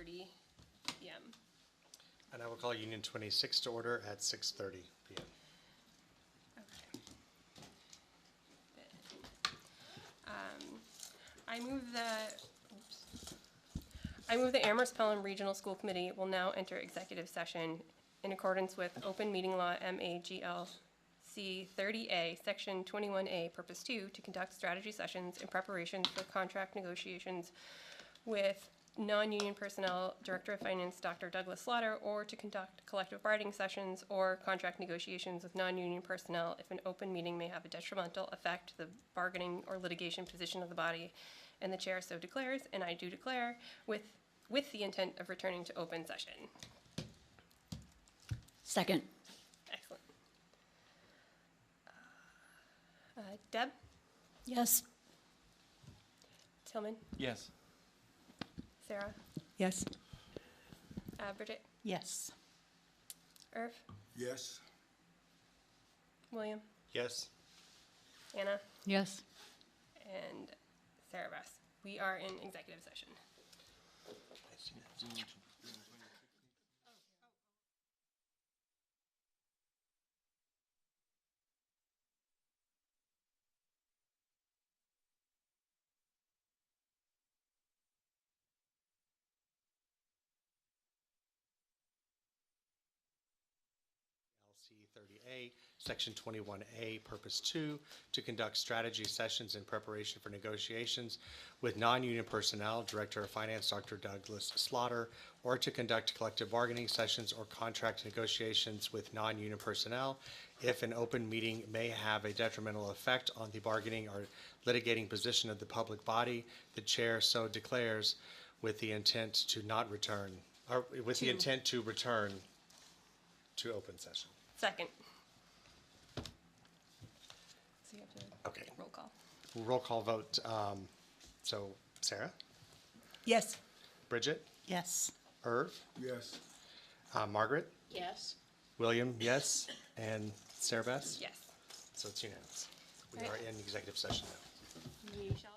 6:30 p.m. And I will call Union 26 to order at 6:30 p.m. Okay. I move the Amherst-Pelham Regional School Committee will now enter executive session in accordance with Open Meeting Law MAGLC 30A, Section 21A, Purpose 2, to conduct strategy sessions in preparation for contract negotiations with non-union personnel, Director of Finance Dr. Douglas Slaughter, or to conduct collective bargaining sessions or contract negotiations with non-union personnel if an open meeting may have a detrimental effect to the bargaining or litigation position of the body, and the chair so declares, and I do declare, with the intent of returning to open session. Second. Excellent. Deb? Yes. Tillman? Yes. Sarah? Yes. Bridget? Yes. Irv? Yes. William? Yes. Anna? Yes. And Sarah Bass. We are in executive session. LC 30A, Section 21A, Purpose 2, to conduct strategy sessions in preparation for negotiations with non-union personnel, Director of Finance Dr. Douglas Slaughter, or to conduct collective bargaining sessions or contract negotiations with non-union personnel if an open meeting may have a detrimental effect on the bargaining or litigating position of the public body. The chair so declares with the intent to not return, or with the intent to return to open session. Second. So you have to Okay. roll call. Roll call vote. So Sarah, Yes. Bridget, Yes. Irv, Yes. Margaret, Yes. William, yes, and Sarah Beth. Yes. So it's unanimous. We Right. are in executive session now. We shall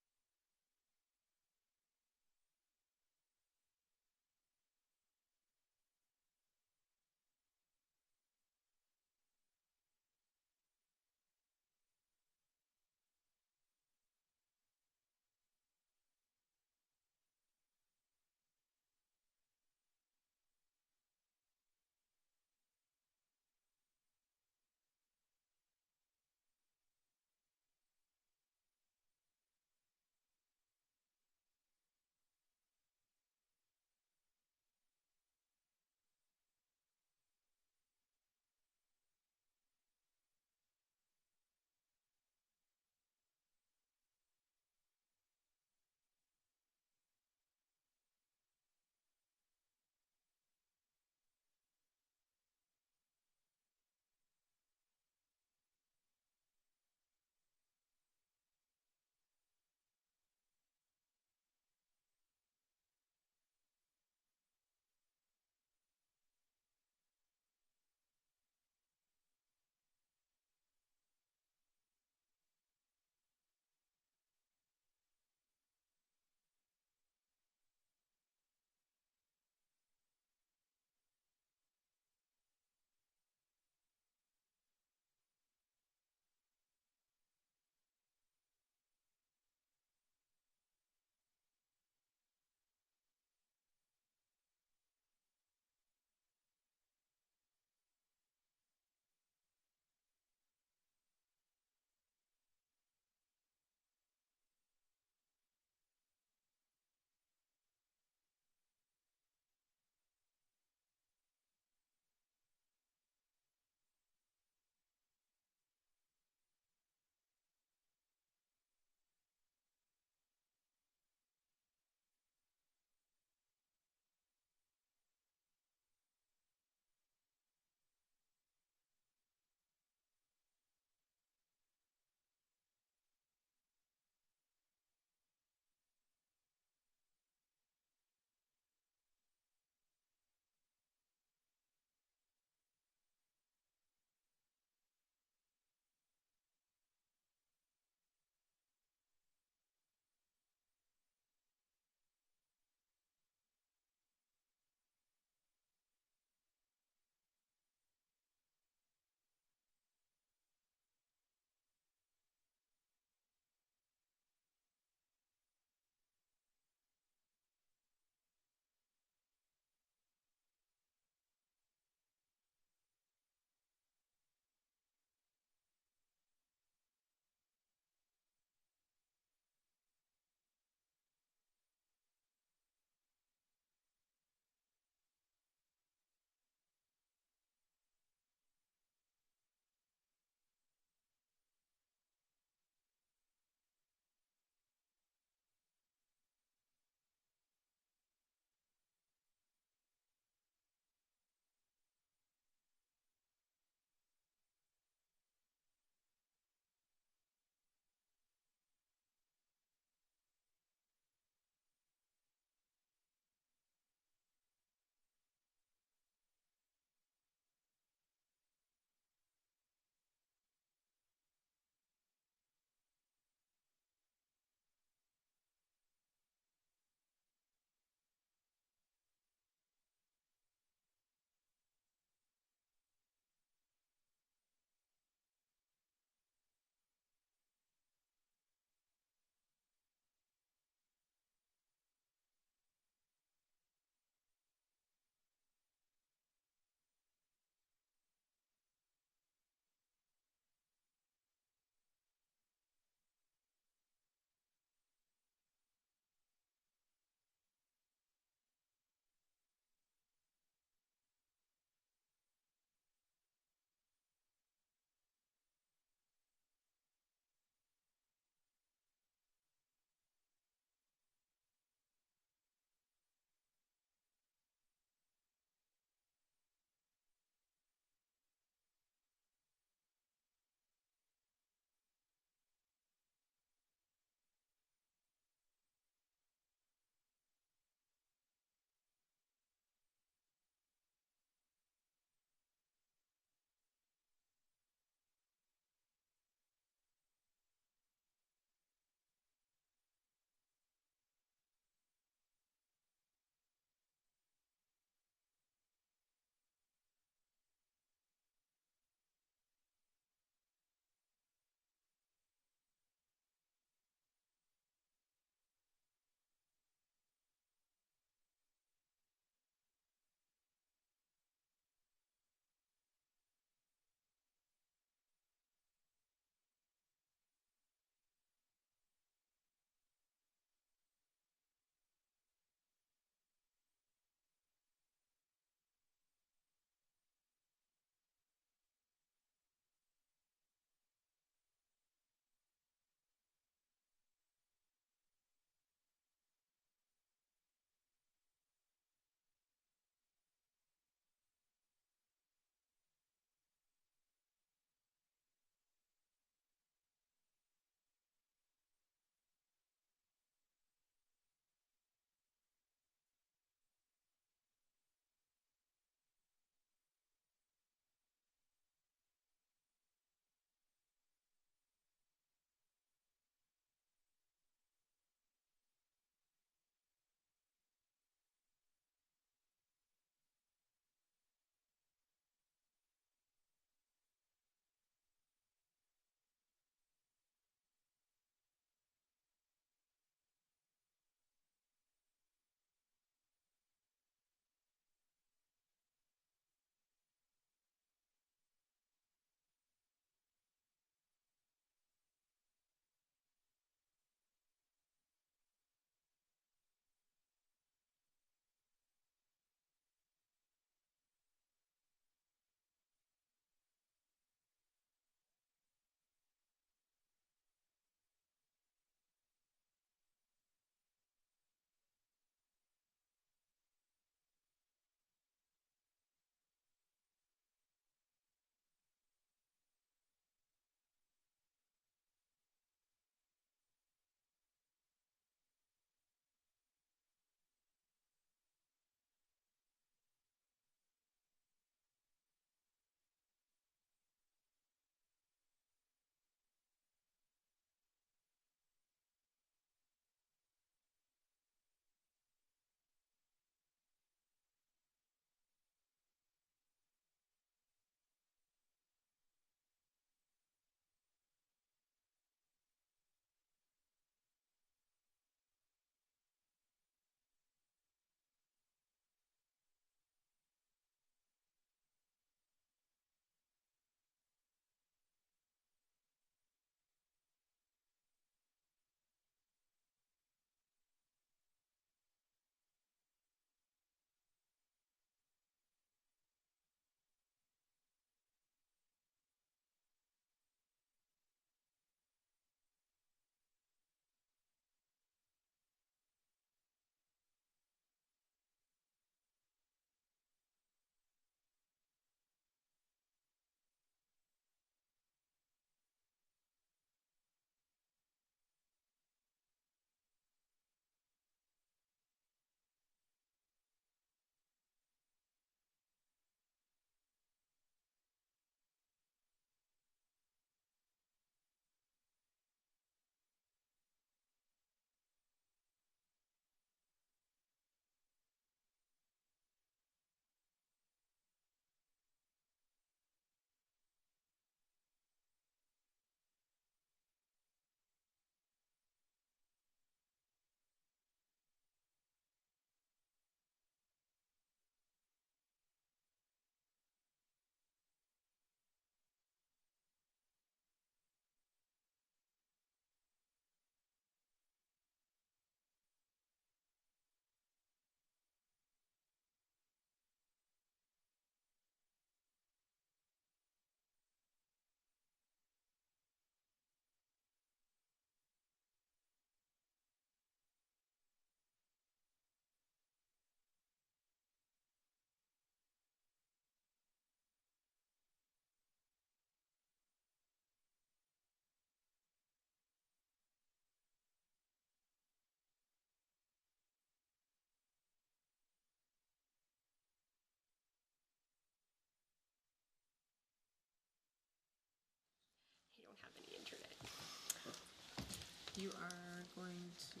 You are going to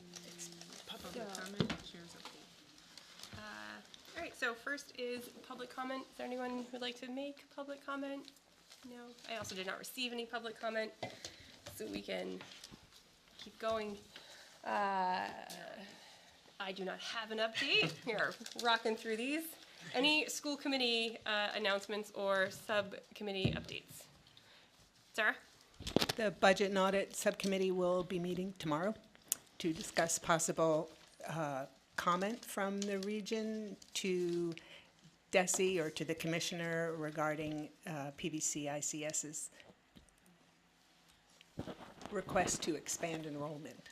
public Yeah. comment, chairs update. All right, so first is public comment. Is there anyone who'd like to make public comment? No. I also did not receive any public comment, so we can keep going. I do not have an update. We are rocking through these. Any school committee announcements or subcommittee updates? Sarah? The Budget and Audit Subcommittee will be meeting tomorrow to discuss possible comment from the region to DESI or to the commissioner regarding PVC ICS's request to expand enrollment.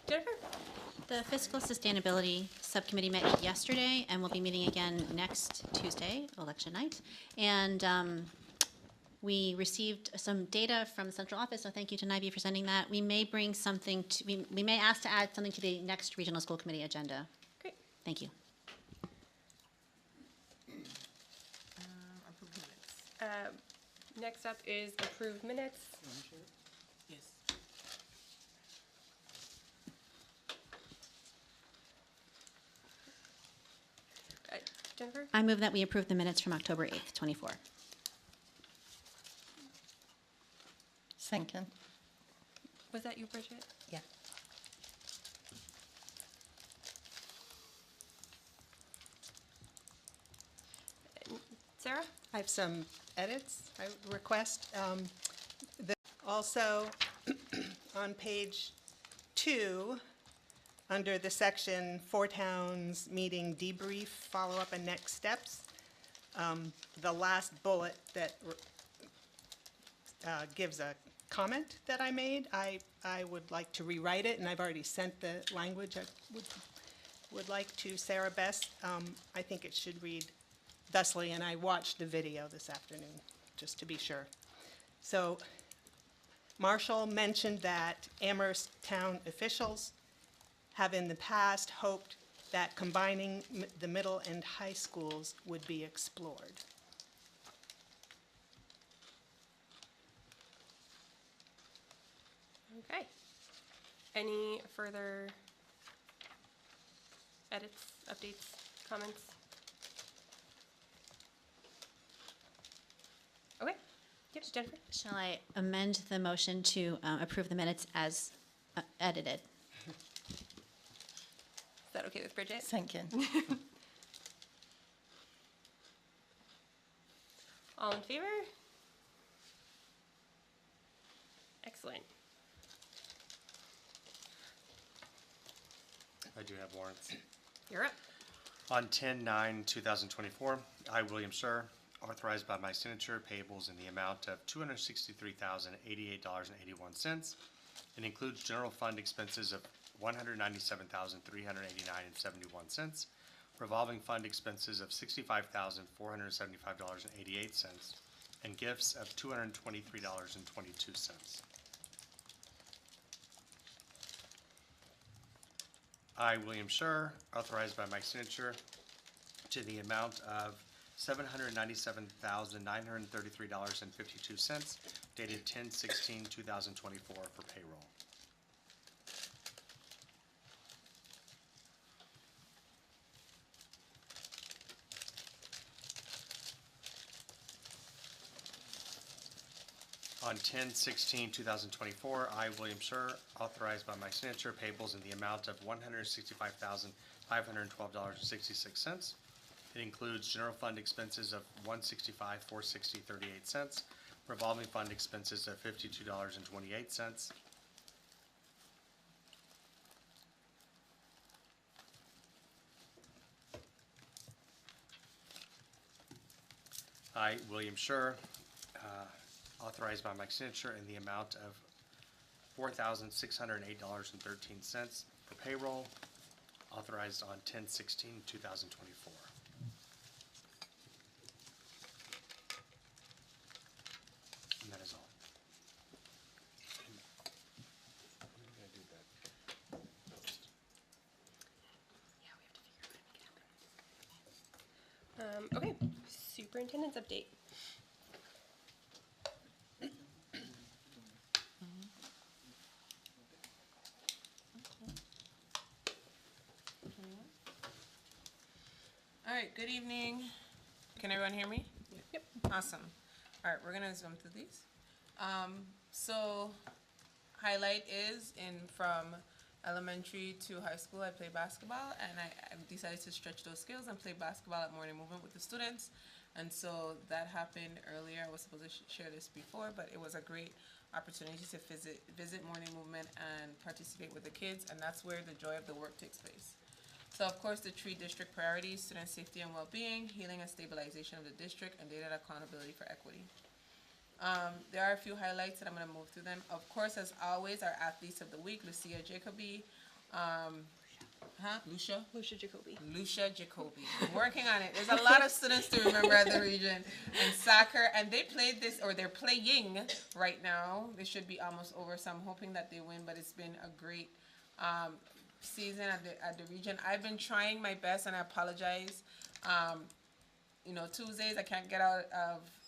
Jennifer? The Fiscal Sustainability Subcommittee met yesterday and will be meeting again next Tuesday, election night. And we received some data from the central office, so thank you to NIB for sending that. We may bring something to, we may ask to add something to the next Regional School Committee agenda. Great. Thank you. Approved minutes. Next up is approved minutes. Yes. Jennifer? I move that we approve the minutes from October 8th, 24. Second. Was that you, Bridget? Yeah. Sarah? I have some edits I request. Also, on page 2, under the section Four Towns Meeting Debrief, Follow-Up and Next Steps, the last bullet that gives a comment that I made, I would like to rewrite it, and I've already sent the language I would like to Sarah Best. I think it should read thusly, and I watched the video this afternoon, just to be sure. So, Marshall mentioned that Amherst town officials have in the past hoped that combining the middle and high schools would be explored. Okay. Any further edits, updates, comments? Okay. Yep, Jennifer? Shall I amend the motion to approve the minutes as edited? Is that okay with Bridget? Second. All in favor? Excellent. I do have warrants. You're up. On 10/9/2024, I, William Scher, authorized by my signature payables in the amount of $263,088.81. It includes general fund expenses of $197,389.71, revolving fund expenses of $65,475.88, and gifts of $223.22. I, William Scher, authorized by my signature to the amount of $797,933.52, dated 10/16/2024 for payroll. On 10/16/2024, I, William Scher, authorized by my signature payables in the amount of $165,512.66. It includes general fund expenses of $165,460.38, revolving fund expenses of $52.28. I, William Scher, authorized by my signature in the amount of $4,608.13 for payroll, authorized on 10/16/2024. And that is all. Okay, superintendent's update. All right, good evening. Can everyone hear me? Yep. Awesome. All right, we're gonna zoom through these. So highlight is from elementary to high school, I played basketball, and I decided to stretch those skills and play basketball at morning movement with the students. And so that happened earlier. I was supposed to share this before, but it was a great opportunity to visit morning movement and participate with the kids, and that's where the joy of the work takes place. So of course, the three district priorities: student safety and well-being, healing and stabilization of the district, and data accountability for equity. There are a few highlights and I'm going to move through them. Of course, as always, our athletes of the week: Lucia Jacoby, Lucia Jacoby. Working on it. There's a lot of students to remember at the region. And soccer, and they played this, or they're playing right now. They should be almost over, so I'm hoping that they win, but it's been a great season at the region. I've been trying my best, and I apologize. Tuesdays I can't get out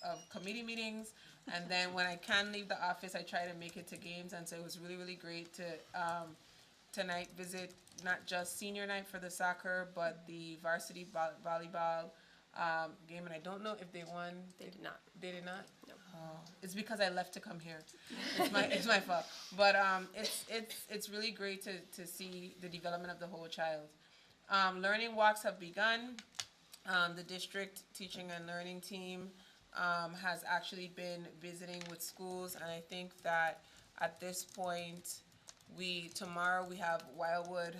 of committee meetings, and then when I can leave the office, I try to make it to games, and so it was really, really great to tonight visit not just senior night for the soccer, but the varsity volleyball game, and I don't know if they won. They did not. They did not? No. Oh, it's because I left to come here. It's my fault. But it's really great to see the development of the whole child. Learning walks have begun. The district teaching and learning team has actually been visiting with schools, and I think that at this point, tomorrow we have Wildwood,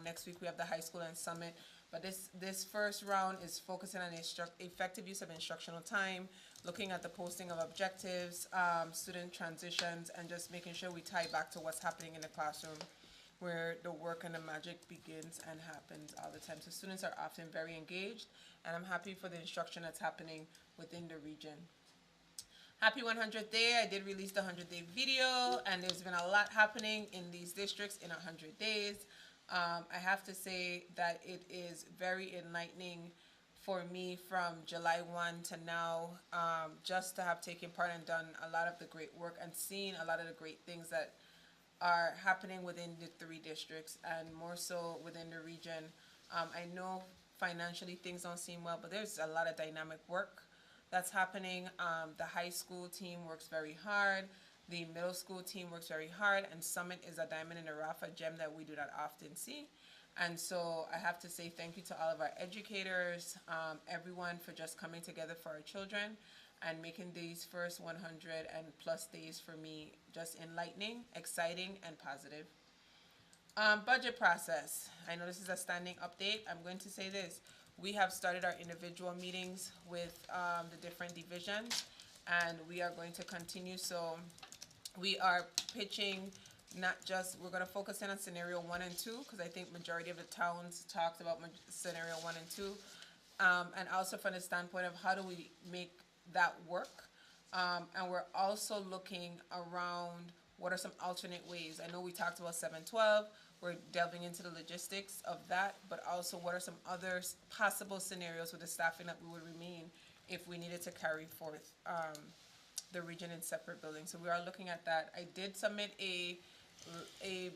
next week we have the high school and Summit, but this first round is focusing on effective use of instructional time, looking at the posting of objectives, student transitions, and just making sure we tie back to what's happening in the classroom, where the work and the magic begins and happens all the time. So students are often very engaged, and I'm happy for the instruction that's happening within the region. Happy 100th Day. I did release the 100th Day video, and there's been a lot happening in these districts in 100 days. I have to say that it is very enlightening for me from July 1 to now, just to have taken part and done a lot of the great work and seen a lot of the great things that are happening within the three districts, and more so within the region. I know financially things don't seem well, but there's a lot of dynamic work that's happening. The high school team works very hard. The middle school team works very hard, and Summit is a diamond in the rough, a gem that we do not often see. And so I have to say thank you to all of our educators, everyone, for just coming together for our children and making these first 100 and plus days for me just enlightening, exciting, and positive. Budget process. I know this is a standing update. I'm going to say this. We have started our individual meetings with the different divisions, and we are going to continue. So we are pitching we're going to focus in on scenario 1 and 2, because I think majority of the towns talked about scenario 1 and 2. And also from the standpoint of how do we make that work. And we're also looking around what are some alternate ways. I know we talked about 712. We're delving into the logistics of that, but also what are some other possible scenarios with the staffing that we would remain if we needed to carry forth the region in separate buildings. So we are looking at that. I did submit a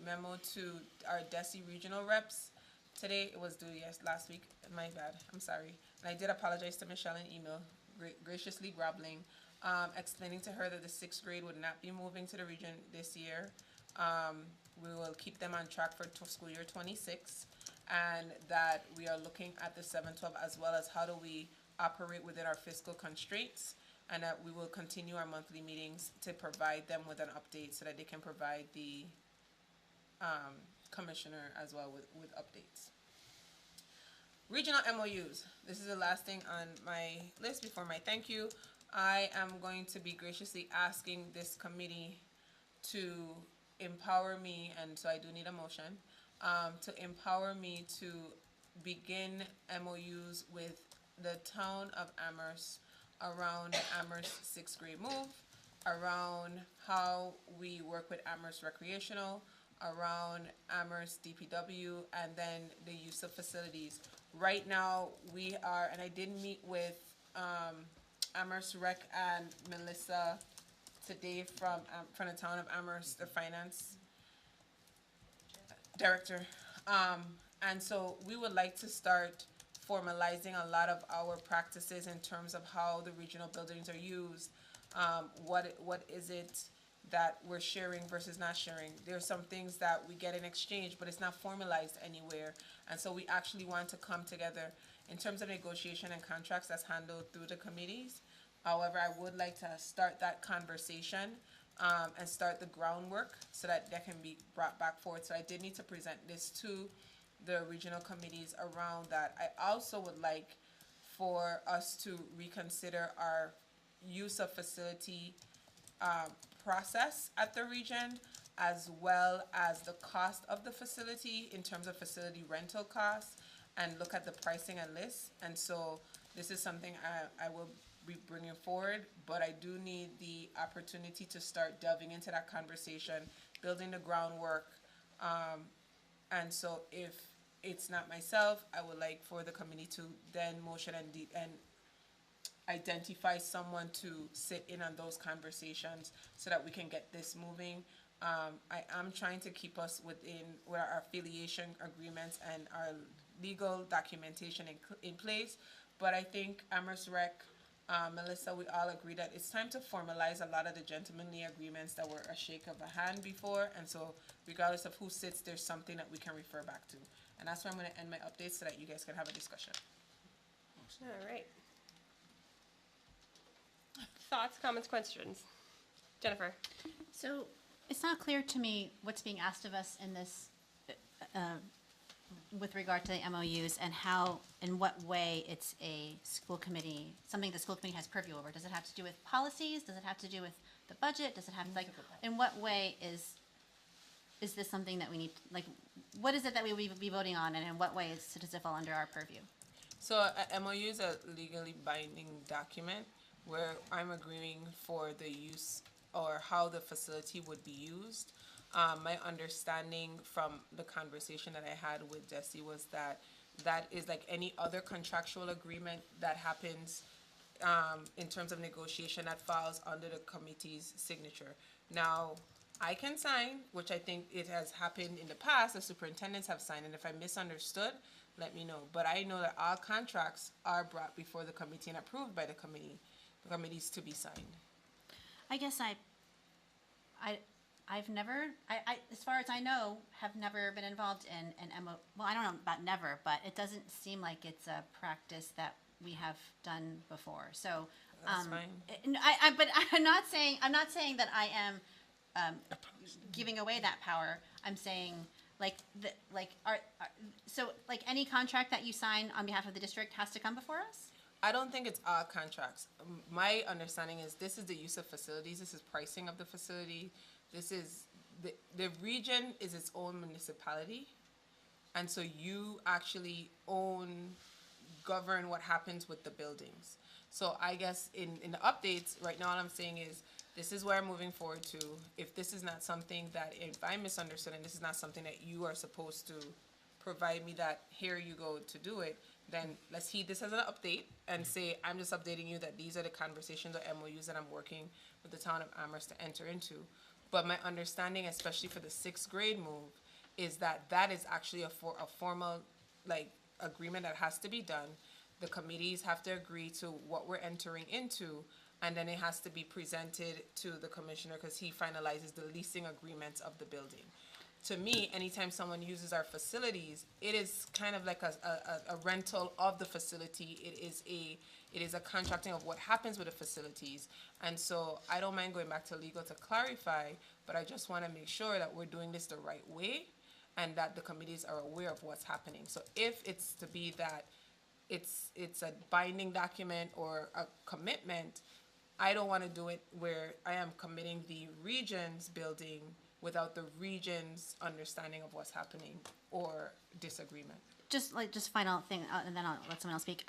memo to our DESI regional reps today. It was due last week. My bad. I'm sorry. And I did apologize to Michelle in email, graciously groveling, explaining to her that the 6th grade would not be moving to the region this year. We will keep them on track for school year 26, and that we are looking at the 712 as well as how do we operate within our fiscal constraints, and that we will continue our monthly meetings to provide them with an update so that they can provide the commissioner as well with updates. Regional MOUs. This is the last thing on my list before my thank you. I am going to be graciously asking this committee to empower me, and so I do need a motion, to empower me to begin MOUs with the town of Amherst around the Amherst 6th grade move, around how we work with Amherst Recreational, around Amherst DPW, and then the use of facilities. Right now, we are, and I did meet with Amherst Rec and Melissa today from the town of Amherst, the finance director. And so we would like to start formalizing a lot of our practices in terms of how the regional buildings are used. What is it that we're sharing versus not sharing? There's some things that we get in exchange, but it's not formalized anywhere. And so we actually want to come together. In terms of negotiation and contracts, that's handled through the committees. However, I would like to start that conversation and start the groundwork so that can be brought back forward. So I did need to present this to the regional committees around that. I also would like for us to reconsider our use of facility process at the region, as well as the cost of the facility in terms of facility rental costs, and look at the pricing and lists. And so this is something I will be bringing forward, but I do need the opportunity to start delving into that conversation, building the groundwork. And so if it's not myself, I would like for the committee to then motion and identify someone to sit in on those conversations so that we can get this moving. I am trying to keep us within where our affiliation agreements and our legal documentation in place, but I think Amherst Rec, Melissa, we all agree that it's time to formalize a lot of the gentlemanly agreements that were a shake of a hand before, and so regardless of who sits, there's something that we can refer back to. And that's where I'm going to end my updates so that you guys can have a discussion. All right. Thoughts, comments, questions? Jennifer? So it's not clear to me what's being asked of us in this, with regard to the MOUs, and how, in what way it's a school committee, something the school committee has purview over. Does it have to do with policies? Does it have to do with the budget? Does it have, like, in what way is this something that we need, like, what is it that we would be voting on, and in what way does it fall under our purview? So a MOU is a legally binding document where I'm agreeing for the use or how the facility would be used. My understanding from the conversation that I had with Jesse was that that is like any other contractual agreement that happens in terms of negotiation that falls under the committee's signature. Now, I can sign, which I think it has happened in the past, the superintendents have signed, and if I misunderstood, let me know. But I know that all contracts are brought before the committee and approved by the committees to be signed. I guess I've never, as far as I know, have never been involved in an MO. Well, I don't know about never, but it doesn't seem like it's a practice that we have done before. So, That's fine. But I'm not saying that I am giving away that power. I'm saying so any contract that you sign on behalf of the district has to come before us? I don't think it's all contracts. My understanding is this is the use of facilities, this is pricing of the facility, this is, the region is its own municipality, and so you actually govern what happens with the buildings. So I guess in the updates, right now all I'm saying is, this is where I'm moving forward to. If this is not something that, if I misunderstood and this is not something that you are supposed to provide me that, here you go to do it, then let's heed this as an update and say, I'm just updating you that these are the conversations or MOUs that I'm working with the town of Amherst to enter into. But my understanding, especially for the 6th grade move, is that that is actually a formal, agreement that has to be done. The committees have to agree to what we're entering into, and then it has to be presented to the commissioner because he finalizes the leasing agreements of the building. To me, anytime someone uses our facilities, it is kind of like a rental of the facility. It is a contracting of what happens with the facilities. And so I don't mind going back to legal to clarify, but I just want to make sure that we're doing this the right way and that the committees are aware of what's happening. So if it's to be that it's a binding document or a commitment, I don't want to do it where I am committing the region's building without the region's understanding of what's happening or disagreement. Just final thing, and then I'll let someone else speak.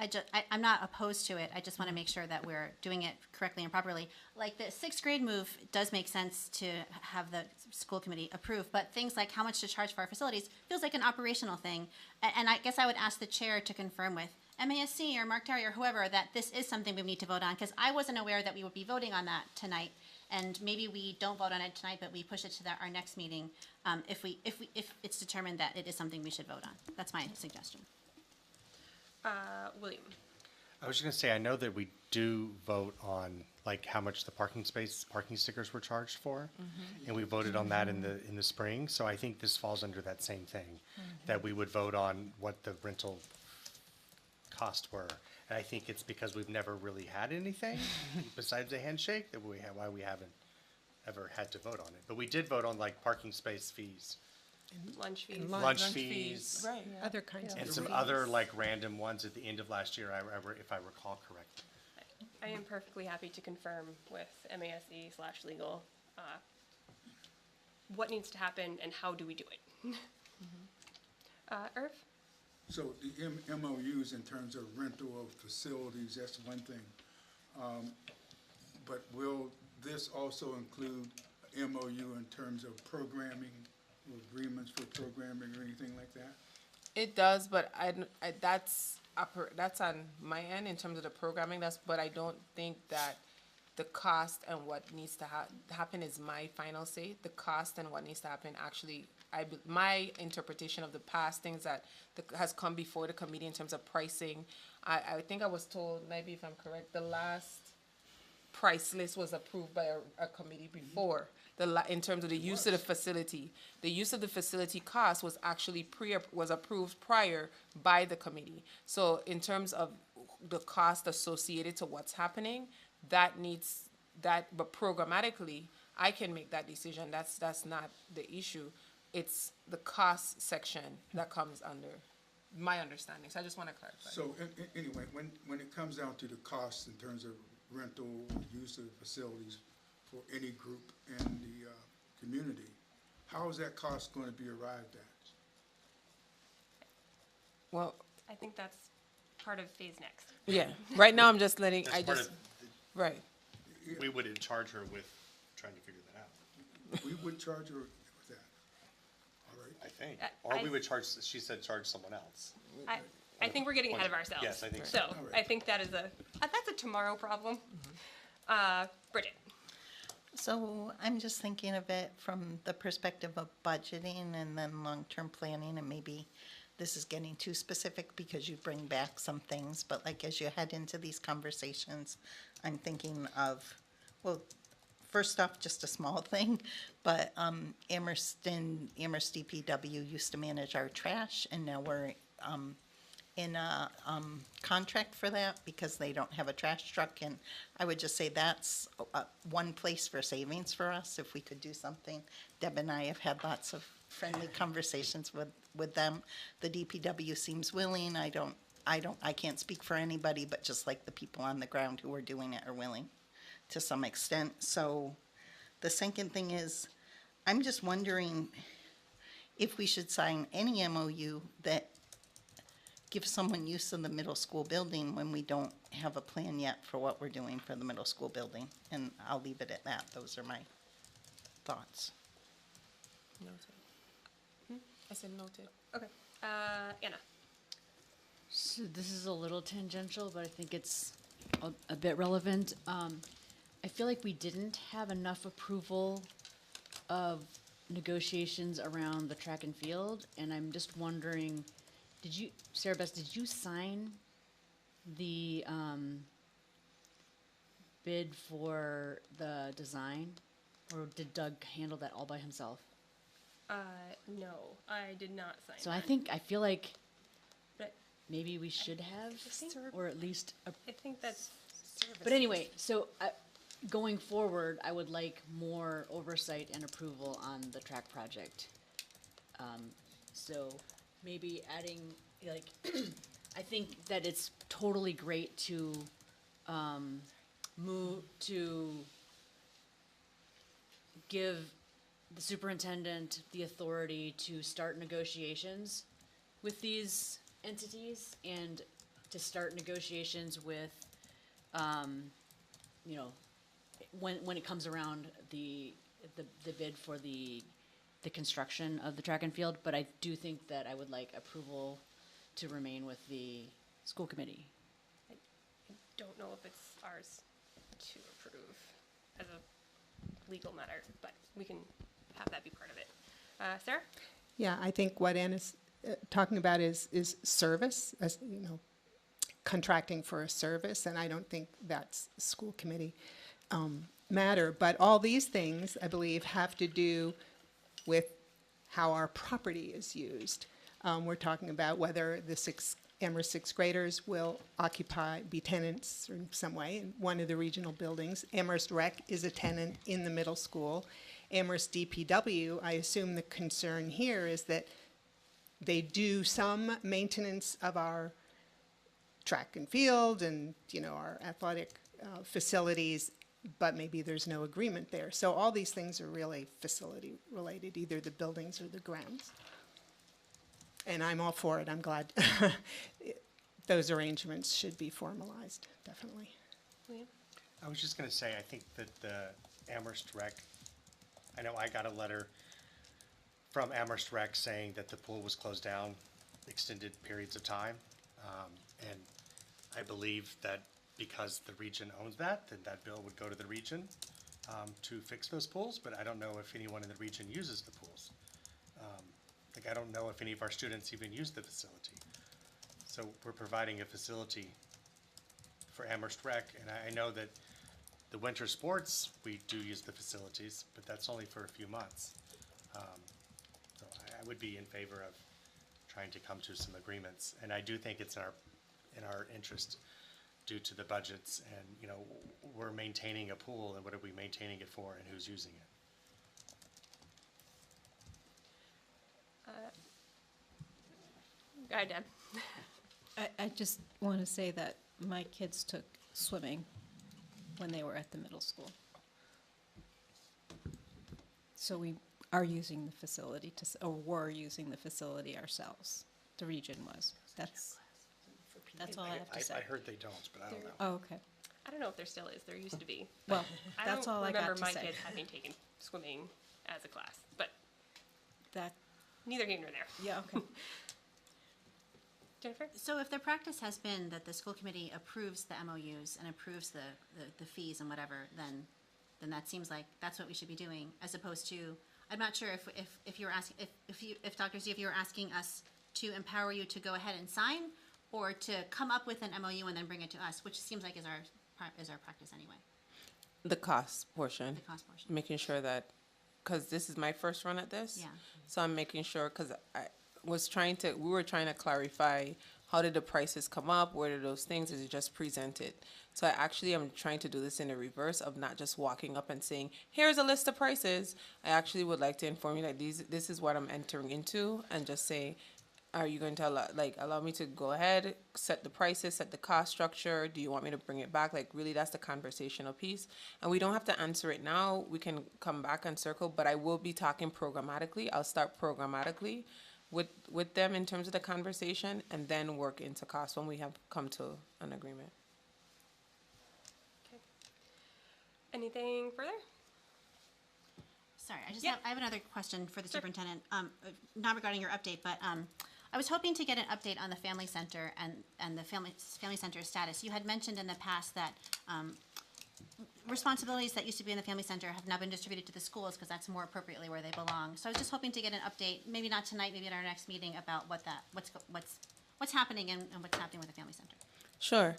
I'm not opposed to it. I just want to make sure that we're doing it correctly and properly. Like the 6th grade move does make sense to have the school committee approve, but things like how much to charge for our facilities feels like an operational thing. And I guess I would ask the chair to confirm with MASC or Mark Terry or whoever that this is something we need to vote on, because I wasn't aware that we would be voting on that tonight. And maybe we don't vote on it tonight, but we push it to our next meeting if it's determined that it is something we should vote on. That's my suggestion. William? I was just gonna say, I know that we do vote on like how much the parking stickers were charged for. And we voted on that in the spring, so I think this falls under that same thing. That we would vote on what the rental costs were. And I think it's because we've never really had anything besides a handshake that why we haven't ever had to vote on it. But we did vote on like parking space fees, Lunch fees? lunch fees, Right. Other kinds of. and some other like random ones at the end of last year, if I recall correctly. I am perfectly happy to confirm with MASC/legal what needs to happen and how do we do it. Irv? So the MOUs in terms of rental of facilities, that's one thing. But will this also include MOU in terms of programming, agreements for programming or anything like that? It does, but that's on my end in terms of the programming. But I don't think that the cost and what needs to happen is my final say. The cost and what needs to happen actually, my interpretation of the past things that has come before the committee in terms of pricing. I think I was told, maybe if I'm correct, the last price list was approved by a committee before. In terms of the use of the facility. The use of the facility cost was actually was approved prior by the committee. So in terms of the cost associated to what's happening, but programmatically, I can make that decision. That's not the issue. It's the cost section that comes under my understanding. So I just want to clarify. So anyway, when it comes down to the costs in terms of rental, use of facilities for any group in the community, how is that cost going to be arrived at? Well, I think that's part of phase next. yeah. Right now, I'm just letting. That's part of, Right. we wouldn't charge her with trying to figure that out, We would charge her with that, all right? I think. I- Or we would charge, she said charge someone else. I think we're getting ahead of ourselves. Yes, I think so. so. So All right. I think that's a tomorrow problem. Bridget? So I'm just thinking of it from the perspective of budgeting and then long-term planning, and maybe this is getting too specific because you bring back some things, but like as you head into these conversations, I'm thinking of, well, first off, just a small thing, but Amherst DPW used to manage our trash, and now we're in a contract for that because they don't have a trash truck. And I would just say that's one place for savings for us if we could do something. Deb and I have had lots of friendly conversations with them. The DPW seems willing. I can't speak for anybody, but just like the people on the ground who are doing it are willing to some extent. So the second thing is, I'm just wondering if we should sign any MOU that give someone use of the middle school building when we don't have a plan yet for what we're doing for the middle school building. And I'll leave it at that. Those are my thoughts. Noted. I said noted. Okay. Anna? So this is a little tangential, but I think it's a bit relevant. I feel like we didn't have enough approval of negotiations around the track and field, and I'm just wondering, Sarah Beth, did you sign the bid for the design, or did Doug handle that all by himself? No, I did not sign So that. I feel like But maybe we should have, think- or at least I think that's But anyway, so going forward, I would like more oversight and approval on the track project. So maybe adding, like, I think that it's totally great to give the superintendent the authority to start negotiations with these entities and to start negotiations with you know, when it comes around the bid for the construction of the track and field, but I do think that I would like approval to remain with the school committee. I don't know if it's ours to approve as a legal matter, but we can have that be part of it. Sarah? Yeah, I think what Anna's talking about is service, as you know, contracting for a service, and I don't think that's school committee matter. But all these things, I believe, have to do with how our property is used. We're talking about whether the Amherst sixth graders will be tenants in some way in one of the regional buildings. Amherst Rec is a tenant in the middle school. Amherst DPW, I assume the concern here is that they do some maintenance of our track and field and, our athletic facilities, but maybe there's no agreement there. So all these things are really facility related, either the buildings or the grounds. And I'm all for it. I'm glad those arrangements should be formalized, definitely. William? I was just going to say, I think that the Amherst Rec, I know I got a letter from Amherst Rec saying that the pool was closed down extended periods of time. And I believe that because the region owns that, then that bill would go to the region to fix those pools, but I don't know if anyone in the region uses the pools. I don't know if any of our students even use the facility. So we're providing a facility for Amherst Rec, and I know that the winter sports, we do use the facilities, but that's only for a few months. So I would be in favor of trying to come to some agreements, and I do think it's in our interest due to the budgets, and we're maintaining a pool, and what are we maintaining it for, and who's using it? Go ahead, Deb. I just want to say that my kids took swimming when they were at the middle school. So we are using the facility or were using the facility ourselves. The region was. That's all I have to say. I heard they don't, but I don't know. Oh, okay. I don't know if there still is. There used to be. Well, that's all I got to don't remember my say. kids having taken swimming as a class, but That, neither here nor there. yeah, okay. Jennifer? So if the practice has been that the school committee approves the MOUs and approves the fees and whatever, then that seems like that's what we should be doing, as opposed to, I'm not sure if you're asking, if Dr. Z, if you were asking us to empower you to go ahead and sign, or to come up with an MOU and then bring it to us, which seems like is our practice anyway, The cost portion, the cost portion. making sure that, because this is my first run at this. Yeah. So I'm making sure, because we were trying to clarify, how did the prices come up? Where did those things? Is it just presented? So I actually am trying to do this in the reverse of not just walking up and saying, here's a list of prices. I actually would like to inform you that this is what I'm entering into, and just say, are you going to allow me to go ahead, set the prices, set the cost structure? Do you want me to bring it back? Really, that's the conversational piece. And we don't have to answer it now. We can come back and circle, but I will be talking programmatically. I'll start programmatically with them in terms of the conversation, and then work into cost when we have come to an agreement. Okay. Anything further? Sorry, Yeah. I have another question for the superintendent, not regarding your update, but I was hoping to get an update on the family center and the family center status. You had mentioned in the past that responsibilities that used to be in the family center have now been distributed to the schools, because that's more appropriately where they belong. So I was just hoping to get an update, maybe not tonight, maybe at our next meeting, about what's happening and what's happening with the family center. Sure.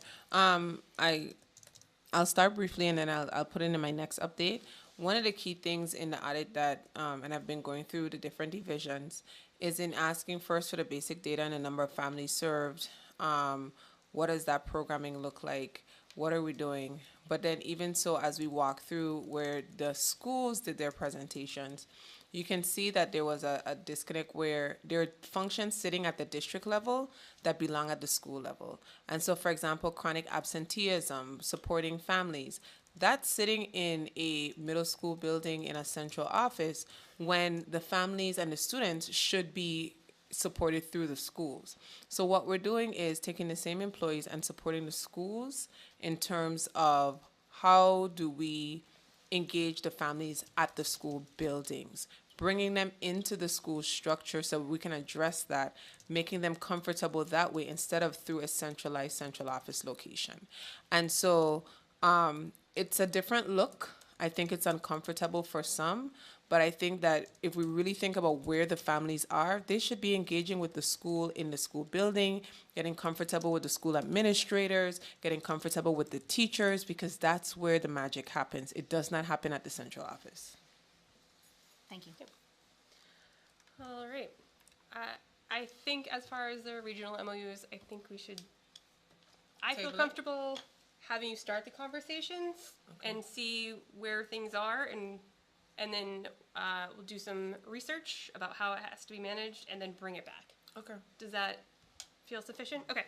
I'll start briefly, and then I'll put it in my next update. One of the key things in the audit that, and I've been going through the different divisions, is in asking first for the basic data and the number of families served. What does that programming look like? What are we doing? But then even so, as we walk through where the schools did their presentations, you can see that there was a disconnect where there are functions sitting at the district level that belong at the school level. And so, for example, chronic absenteeism, supporting families, that's sitting in a middle school building in a central office, when the families and the students should be supported through the schools. So what we're doing is taking the same employees and supporting the schools in terms of how do we engage the families at the school buildings, bringing them into the school structure so we can address that, making them comfortable that way instead of through a central office location. And so it's a different look. I think it's uncomfortable for some, but I think that if we really think about where the families are, they should be engaging with the school in the school building, getting comfortable with the school administrators, getting comfortable with the teachers, because that's where the magic happens. It does not happen at the central office. Thank you. All right. I think as far as the regional MOUs, I think we should, I feel Table it? comfortable having you start the conversations and see where things are, and then we'll do some research about how it has to be managed and then bring it back. Okay. Does that feel sufficient? Okay,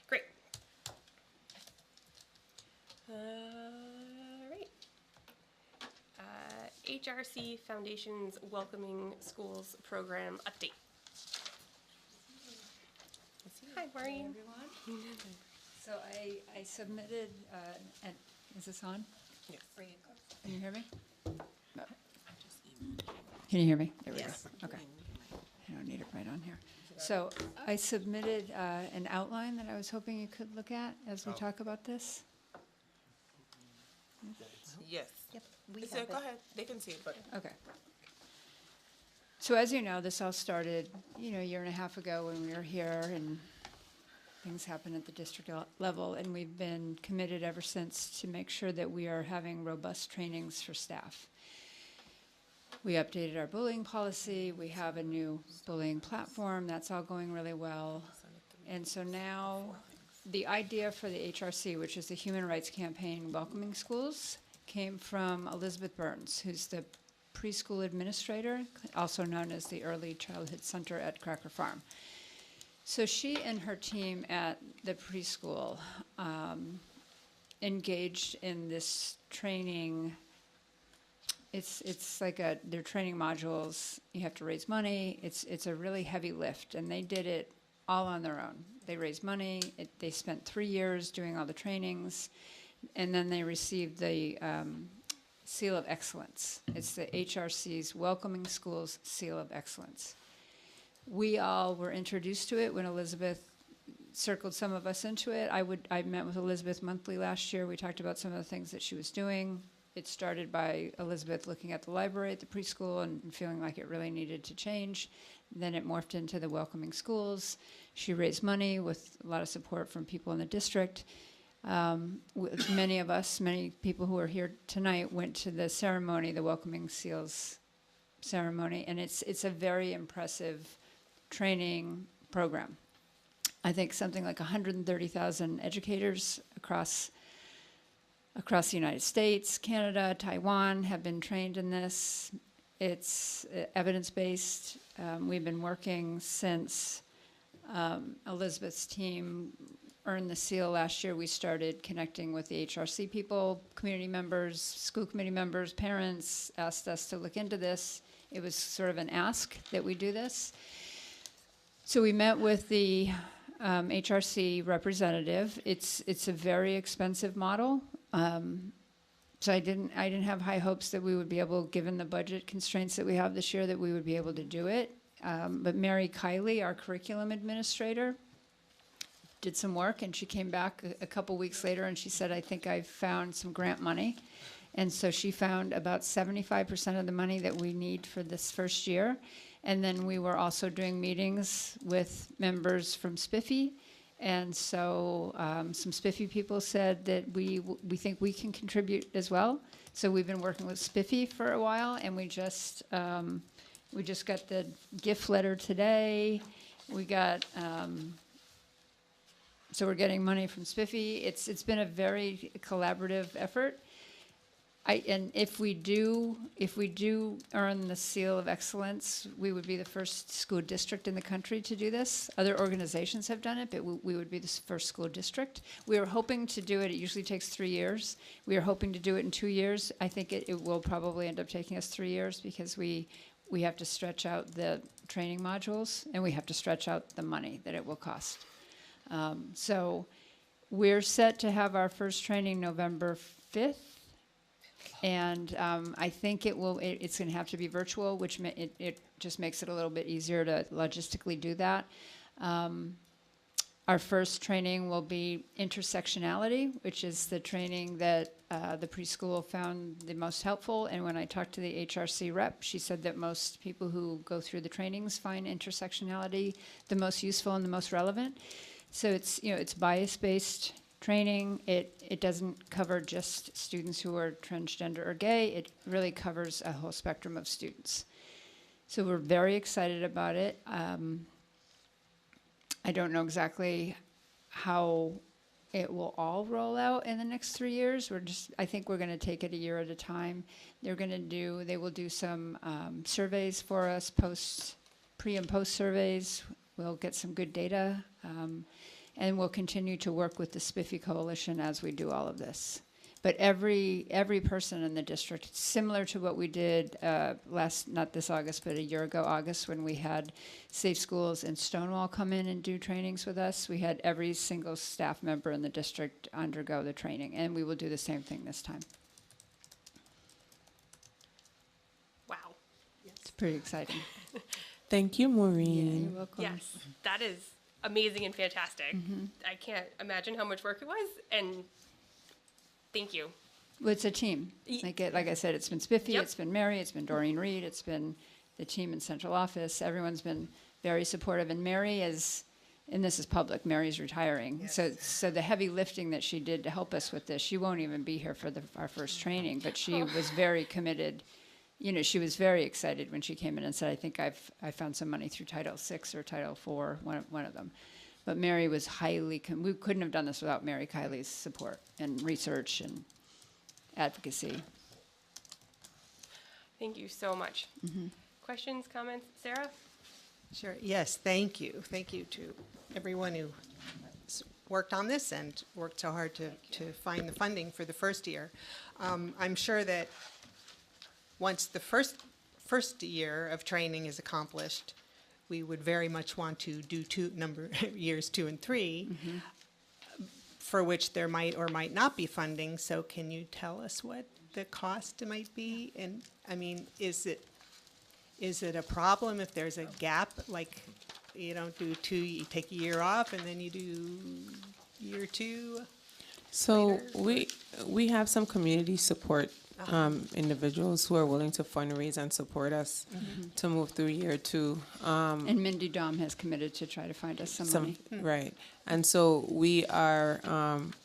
great. All right. HRC Foundation's Welcoming Schools Program update. Hi, Maureen. Everyone. So I submitted, is this on? Yes. Can you hear me? Can you hear me? There we go. Yes. Okay. I don't need it right on here. So I submitted an outline that I was hoping you could look at as we talk about this. Yes. Yep, we It's have go it. ahead. They can see it, but. Okay. So as you know, this all started, a year and a half ago when we were here, and things happen at the district level, and we've been committed ever since to make sure that we are having robust trainings for staff. We updated our bullying policy. We have a new bullying platform. That's all going really well. And so now the idea for the HRC, which is the Human Rights Campaign Welcoming Schools, came from Elizabeth Burns, who's the preschool administrator, also known as the Early Childhood Center at Cracker Farm. So she and her team at the preschool engaged in this training. It's like their training modules. You have to raise money. It's a really heavy lift, and they did it all on their own. They raised money. They spent 3 years doing all the trainings, and then they received the Seal of Excellence. It's the HRC's Welcoming Schools Seal of Excellence. We all were introduced to it when Elizabeth circled some of us into it. I met with Elizabeth monthly last year. We talked about some of the things that she was doing. It started by Elizabeth looking at the library at the preschool and feeling like it really needed to change. Then it morphed into the Welcoming Schools. She raised money with a lot of support from people in the district. Many people who are here tonight went to the ceremony, the Welcoming Seals ceremony, and it's a very impressive training program. I think something like 130,000 educators across the United States, Canada, Taiwan have been trained in this. It's evidence-based. We've been working since Elizabeth's team earned the seal last year. We started connecting with the HRC people, community members, school committee members, parents asked us to look into this. It was sort of an ask that we do this. So we met with the HRC representative. It's a very expensive model. So I didn't have high hopes that we would be able, given the budget constraints that we have this year, that we would be able to do it. But Mary Kiley, our curriculum administrator, did some work, and she came back a couple weeks later and she said, I think I found some grant money. And so she found about 75% of the money that we need for this first year. And then we were also doing meetings with members from Spiffy. And so some Spiffy people said that we think we can contribute as well. So we've been working with Spiffy for a while, and we just got the gift letter today. We got so we're getting money from Spiffy. It's been a very collaborative effort. And if we do earn the Seal of Excellence, we would be the first school district in the country to do this. Other organizations have done it, but we would be the first school district. We are hoping to do it. It usually takes 3 years. We are hoping to do it in 2 years. I think it will probably end up taking us 3 years because we have to stretch out the training modules, and we have to stretch out the money that it will cost. So we're set to have our first training November 5th. And I think it's going to have to be virtual, which it just makes it a little bit easier to logistically do that. Our first training will be intersectionality, which is the training that the preschool found the most helpful. And when I talked to the HRC rep, she said that most people who go through the trainings find intersectionality the most useful and the most relevant. So it's, you know, it's bias-based training. It doesn't cover just students who are transgender or gay. It really covers a whole spectrum of students. So we're very excited about it. I don't know exactly how it will all roll out in the next 3 years. I think we're going to take it a year at a time. They will do some surveys for us, pre and post surveys. We'll get some good data, and we'll continue to work with the Spiffy Coalition as we do all of this. But every person in the district, similar to what we did not this August, but a year ago August, when we had Safe Schools and Stonewall come in and do trainings with us, we had every single staff member in the district undergo the training, and we will do the same thing this time. Wow. It's pretty exciting. Thank you, Maureen. You're welcome. Yes, that is amazing and fantastic. I can't imagine how much work it was, and thank you. Well, it's a team. Like I said, it's been Spiffy, Yep. it's been Mary, it's been Doreen Reed, it's been the team in central office. Everyone's been very supportive. And Mary is, and this is public, Mary's retiring. Yes. So the heavy lifting that she did to help us with this, she won't even be here for our first training, but she was very committed. You know, she was very excited when she came in and said, I think I found some money through Title VI or Title IV, one of them. But Mary was we couldn't have done this without Mary Kiley's support and research and advocacy. Thank you so much. Questions, comments? Sarah? Sure, yes, thank you. Thank you to everyone who worked on this and worked so hard to find the funding for the first year. I'm sure that once the first year of training is accomplished, we would very much want to do years 2 and 3, for which there might or might not be funding. So can you tell us what the cost might be? And I mean, is it a problem if there's a gap, like you don't do 2, you take a year off and then you do year 2? So we have some community support individuals who are willing to fundraise and support us to move through year 2. And Mindy Dom has committed to try to find us some money. Right. And so we are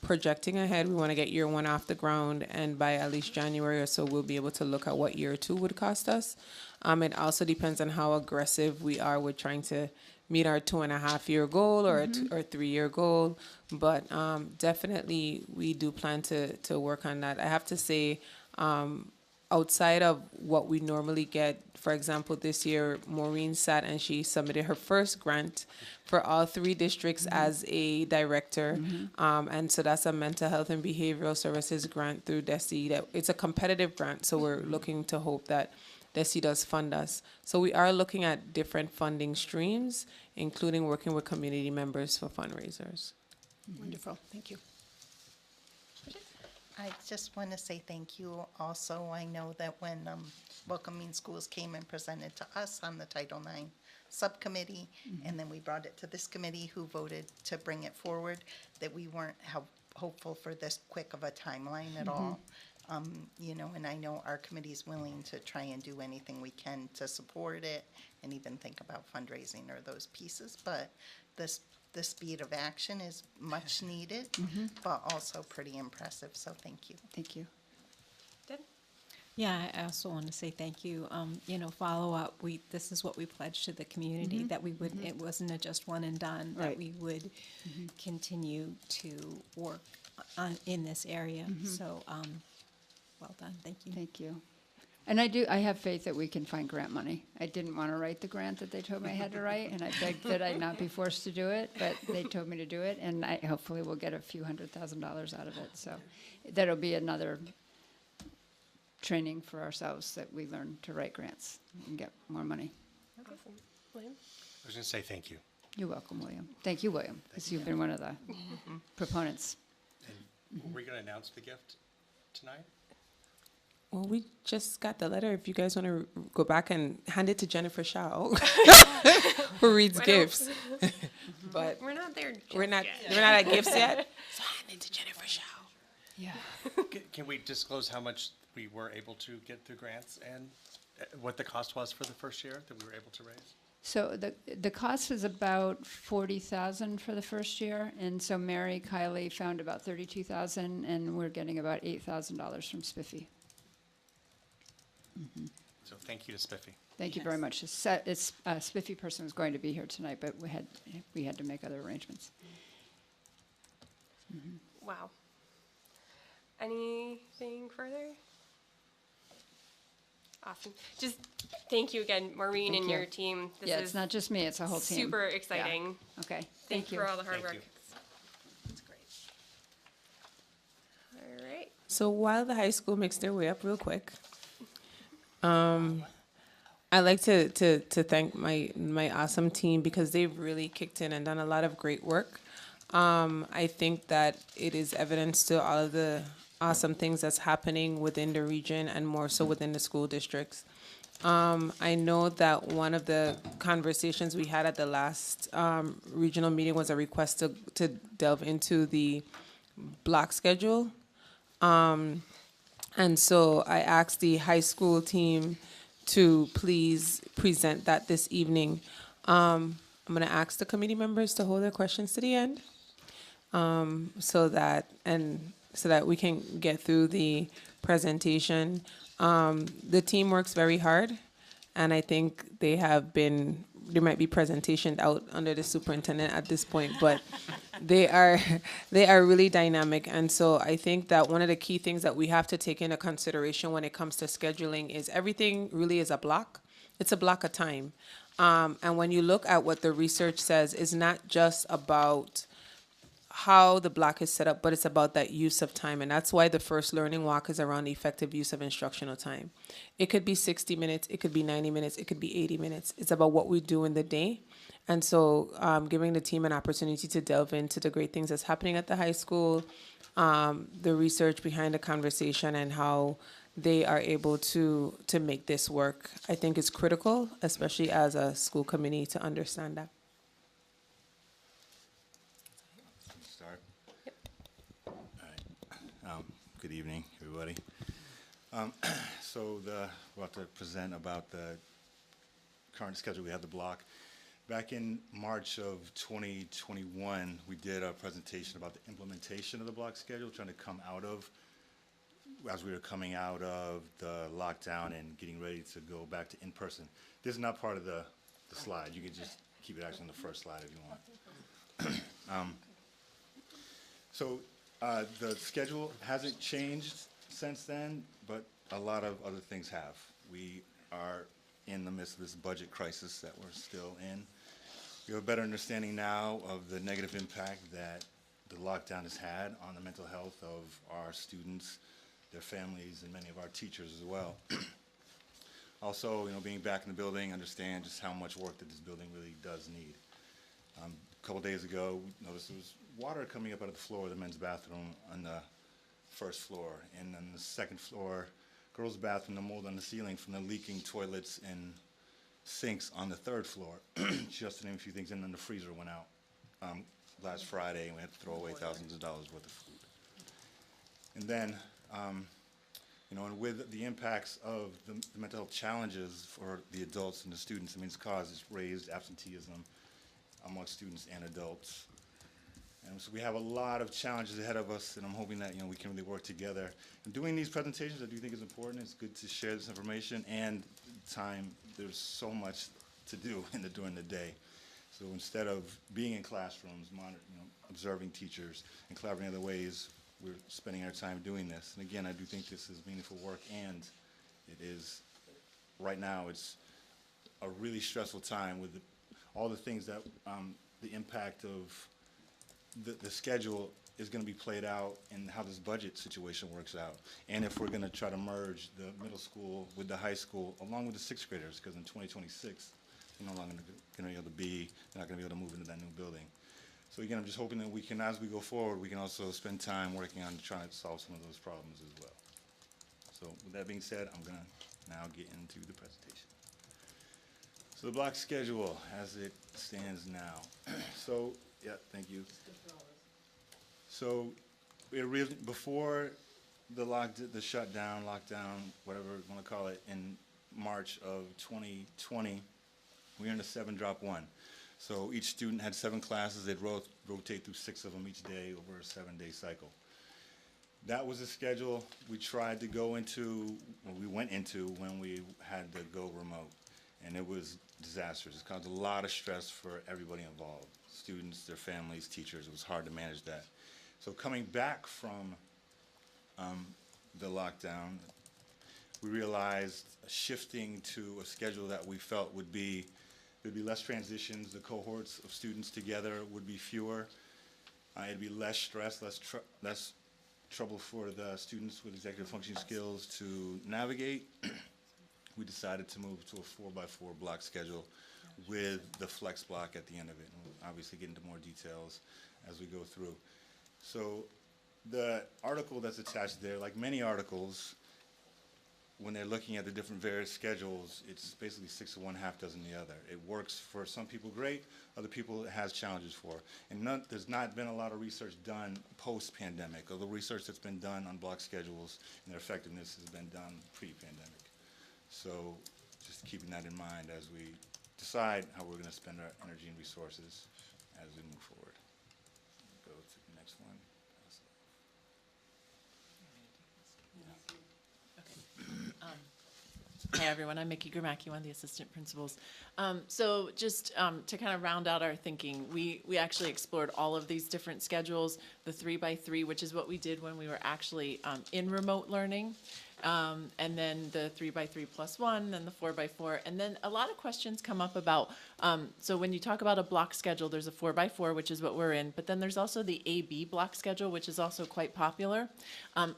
projecting ahead. We want to get year 1 off the ground, and by at least January or so, we'll be able to look at what year 2 would cost us. It also depends on how aggressive we are with trying to meet our 2.5-year goal or a 3-year goal. But definitely we do plan to work on that. I have to say, outside of what we normally get, for example, this year, Maureen sat and she submitted her first grant for all 3 districts as a director. And so that's a mental health and behavioral services grant through DESE. It's a competitive grant, so we're looking to hope that DESE does fund us. So we are looking at different funding streams, including working with community members for fundraisers. Wonderful, thank you. I just want to say thank you also. I know that when Welcoming Schools came and presented to us on the Title IX subcommittee, and then we brought it to this committee who voted to bring it forward, that we weren't hopeful for this quick of a timeline at all. You know, and I know our committee is willing to try and do anything we can to support it and even think about fundraising or those pieces, but the speed of action is much needed, but also pretty impressive, so thank you. Thank you. Deb? Yeah, I also want to say thank you. You know, follow up, this is what we pledged to the community, that we would, it wasn't a just one and done, that Right. we would continue to work in this area. So, well done, thank you. Thank you. And I have faith that we can find grant money. I didn't want to write the grant that they told me I had to write, and I begged that I not be forced to do it, but they told me to do it, and I hopefully will get a few $100,000 out of it. So that'll be another training for ourselves, that we learn to write grants and get more money. Awesome. William? I was going to say thank you. You're welcome, William. Thank you, William, because you've been one of the proponents. And were we going to announce the gift tonight? Well, we just got the letter. If you guys want to go back and hand it to Jennifer Shaw, who reads Why don't- gifts. But We're not there just we're not yet. we're not at gifts yet. So hand it to Jennifer Shaw. Yeah. Can we disclose how much we were able to get through grants and what the cost was for the first year that we were able to raise? So the cost was about 40,000 for the first year, and so Mary Kiley found about 32,000, and we're getting about $8,000 from Spiffy. So thank you to Spiffy. Thank you very much. Spiffy person was going to be here tonight, but we had to make other arrangements. Wow. Anything further? Awesome. Just thank you again, Maureen, Thank and you. your team. This Yeah, is it's not just me, it's a whole team. super Yeah. exciting. Okay, Thank thank you you. for all the hard Thank work. you. That's great. All right. So while the high school makes their way up real quick, I'd like to thank my awesome team because they've really kicked in and done a lot of great work. I think that it is evidence to all of the awesome things that's happening within the region and more so within the school districts. I know that one of the conversations we had at the last regional meeting was a request to delve into the block schedule. And so I asked the high school team to please present that this evening. I'm going to ask the committee members to hold their questions to the end, so that we can get through the presentation. The team works very hard, and I think there might be presentation out under the superintendent at this point, but they are really dynamic. And so I think that one of the key things that we have to take into consideration when it comes to scheduling is everything really is a block. It's a block of time. And when you look at what the research says, it's not just about how the block is set up, but it's about that use of time. And that's why the first learning walk is around the effective use of instructional time. It could be 60 minutes, it could be 90 minutes, it could be 80 minutes. It's about what we do in the day. And so giving the team an opportunity to delve into the great things that's happening at the high school, the research behind the conversation and how they are able to make this work, I think is critical, especially as a school committee, to understand that. Start? Yep. All right. Good evening, everybody. So we're about to present about the current schedule. We have the block. Back in March of 2021, we did a presentation about the implementation of the block schedule, trying to come out of, as we were coming out of the lockdown and getting ready to go back to in-person. This is not part of the slide. You can just keep it actually on the first slide if you want. So the schedule hasn't changed since then, but a lot of other things have. We are in the midst of this budget crisis that we're still in. We have a better understanding now of the negative impact that the lockdown has had on the mental health of our students, their families, and many of our teachers as well. Also, being back in the building, understand just how much work that this building really does need. A couple days ago, we noticed there was water coming up out of the floor of the men's bathroom on the first floor. And on the second floor, girls' bathroom, the mold on the ceiling from the leaking toilets and sinks on the third floor. Just to name a few things. And then the freezer went out last Friday, and we had to throw away thousands of dollars worth of food. And then, and with the impacts of the mental health challenges for the adults and the students, it's caused raised absenteeism amongst students and adults. And so we have a lot of challenges ahead of us, and I'm hoping that we can really work together. And doing these presentations, I do think is important. It's good to share this information and time. There's so much to do during the day. So instead of being in classrooms, observing teachers and collaborating in other ways, we're spending our time doing this. And again, I do think this is meaningful work, and it is right now. It's a really stressful time with all the things that the impact of the schedule is going to be played out and how this budget situation works out. And if we're going to try to merge the middle school with the high school along with the sixth graders, because in 2026, they're no longer going to be able to they're not going to be able to move into that new building. So again, I'm just hoping that we can, as we go forward, we can also spend time working on trying to solve some of those problems as well. So So with that being said, I'm gonna now get into the presentation. So the block schedule as it stands now. So, yeah, thank you. So before the shutdown, lockdown, whatever you want to call it, in March of 2020, we were in a 7-drop-1. So each student had 7 classes. They'd rotate through 6 of them each day over a 7-day cycle. That was a schedule we tried to go into, or we went into when we had to go remote. And it was disastrous. It caused a lot of stress for everybody involved, students, their families, teachers. It was hard to manage that. So coming back from the lockdown, we realized shifting to a schedule that we felt there'd be less transitions, the cohorts of students together would be fewer, it'd be less stress, less trouble for the students with executive functioning skills to navigate. We decided to move to a 4x4 block schedule with the flex block at the end of it. And we'll obviously get into more details as we go through. So the article that's attached there, like many articles, when they're looking at the different various schedules, it's basically 6 of one, half dozen the other. It works for some people great, other people it has challenges for. And there's not been a lot of research done post-pandemic, although research that's been done on block schedules and their effectiveness has been done pre-pandemic. So just keeping that in mind as we decide how we're going to spend our energy and resources as we move forward. Go to the next one. Hi, everyone. I'm Mickey Gramacki, one of the assistant principals. So just to kind of round out our thinking, we actually explored all of these different schedules, the 3x3, which is what we did when we were actually in remote learning, and then the 3x3+1, then the 4x4, and then a lot of questions come up about, so when you talk about a block schedule, there's a 4x4, which is what we're in, but then there's also the AB block schedule, which is also quite popular.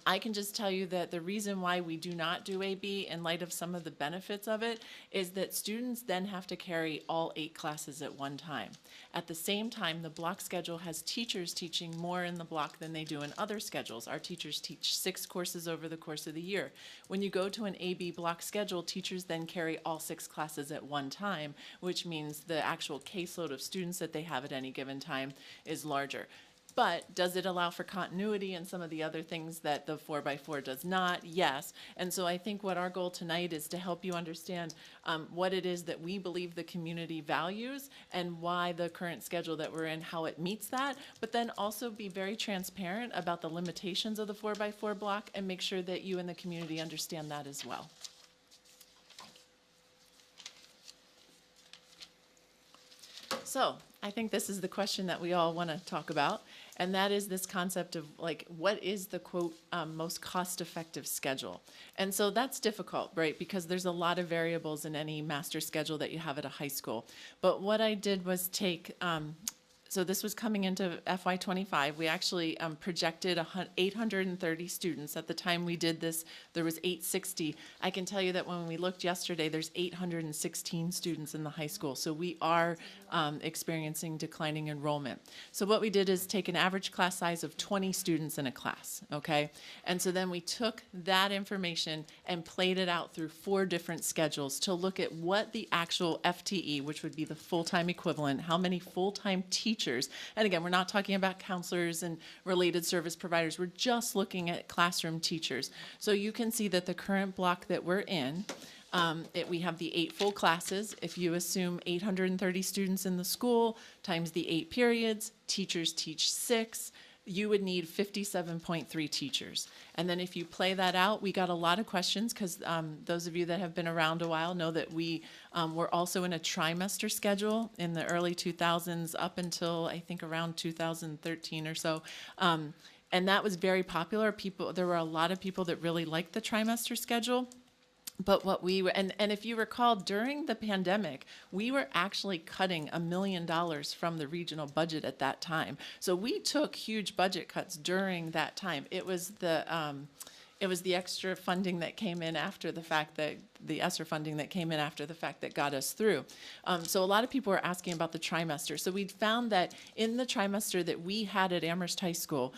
I can just tell you that the reason why we do not do AB, in light of some of the benefits of it, is that students then have to carry all 8 classes at one time. At the same time, the block schedule has teachers teaching more in the block than they do in other schedules. Our teachers teach 6 courses over the course of the year. When you go to an AB block schedule, teachers then carry all 6 classes at one time, which means the actual caseload of students that they have at any given time is larger. But does it allow for continuity and some of the other things that the 4x4 does not? Yes. And so I think what our goal tonight is to help you understand what it is that we believe the community values and why the current schedule that we're in, how it meets that, but then also be very transparent about the limitations of the 4x4 block and make sure that you and the community understand that as well. So I think this is the question that we all want to talk about, and that is this concept of, like, what is the, quote, most cost-effective schedule? And so that's difficult, right, because there's a lot of variables in any master schedule that you have at a high school. But what I did was take, so this was coming into FY25. We actually projected 830 students. At the time we did this, there was 860. I can tell you that when we looked yesterday, there's 816 students in the high school. So we are experiencing declining enrollment. So what we did is take an average class size of 20 students in a class, okay? And so then we took that information and played it out through 4 different schedules to look at what the actual FTE, which would be the full-time equivalent, how many full-time teachers, and again, we're not talking about counselors and related service providers, we're just looking at classroom teachers. So you can see that the current block that we're in, we have the 8 full classes. If you assume 830 students in the school times the 8 periods, teachers teach 6, you would need 57.3 teachers. And then if you play that out, we got a lot of questions because those of you that have been around a while know that we were also in a trimester schedule in the early 2000s up until I think around 2013 or so. And that was very popular. There were a lot of people that really liked the trimester schedule. But what we were, and if you recall, during the pandemic, we were actually cutting $1 million from the regional budget at that time. So we took huge budget cuts during that time. It was the extra funding that came in after the fact that, the ESSER funding that came in after the fact that got us through. So a lot of people were asking about the trimester. So we found that in the trimester that we had at Amherst High School,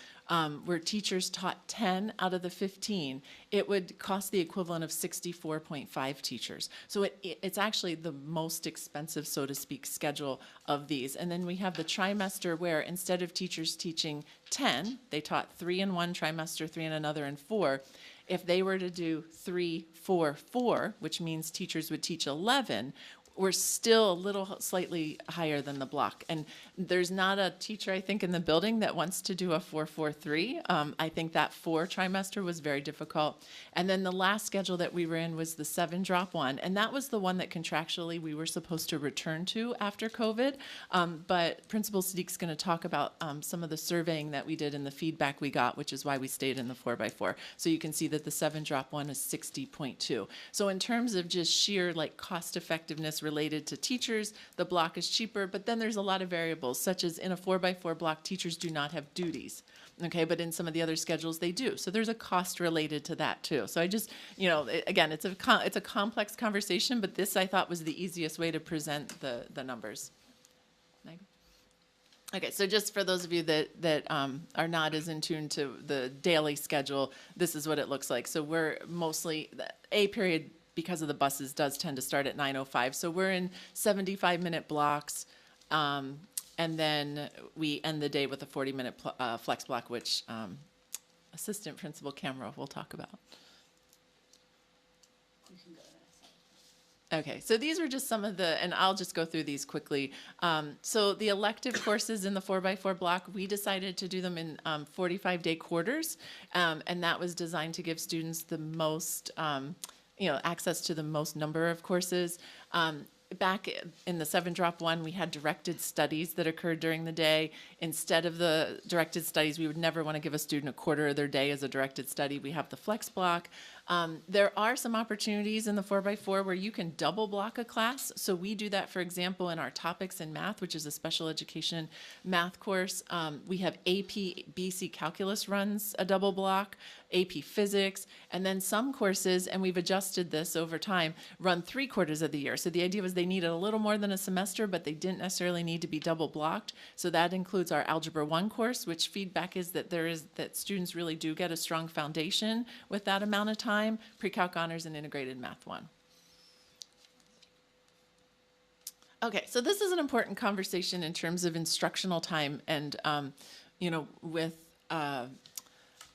where teachers taught 10 out of the 15, it would cost the equivalent of 64.5 teachers. So it's actually the most expensive, so to speak, schedule of these. And then we have the trimester where instead of teachers teaching 10, they taught 3 in one trimester, 3 in another, and 4. If they were to do 3, 4, 4, which means teachers would teach 11, we're still a little slightly higher than the block. And there's not a teacher, I think, in the building that wants to do a 4-4-3. I think that 4 trimester was very difficult. And then the last schedule that we were in was the 7-drop one. And that was the one that contractually we were supposed to return to after COVID. But Principal Sadiq's going to talk about some of the surveying that we did and the feedback we got, which is why we stayed in the 4x4. So you can see that the 7-drop one is 60.2. So in terms of just sheer like cost effectiveness related to teachers, the block is cheaper, but then there's a lot of variables, such as in a 4x4 block, teachers do not have duties, okay, but in some of the other schedules, they do. So there's a cost related to that, too. So I just, again, it's a complex conversation, but this, I thought, was the easiest way to present the numbers. Meg? Okay, so just for those of you that are not as in tune to the daily schedule, this is what it looks like. So we're mostly, A period, because of the buses, does tend to start at 9:05. So we're in 75-minute blocks, and then we end the day with a 40-minute flex block, which Assistant Principal Camera will talk about. Okay, so these are just some of the, and I'll just go through these quickly. So the elective courses in the 4x4 block, we decided to do them in 45-day quarters, and that was designed to give students the most access to the most number of courses. Back in the 7-drop one, we had directed studies that occurred during the day. Instead of the directed studies, we would never want to give a student a quarter of their day as a directed study. We have the flex block. There are some opportunities in the 4x4 where you can double block a class. So we do that, for example, in our topics in math, which is a special education math course. We have AP BC Calculus runs a double block, AP Physics, and then some courses, and we've adjusted this over time, run 3/4 of the year. So the idea was they needed a little more than a semester, but they didn't necessarily need to be double blocked. So that includes our Algebra 1 course, which feedback is that students really do get a strong foundation with that amount of time, Pre-Calc Honors and Integrated Math 1. Okay, so this is an important conversation in terms of instructional time and, with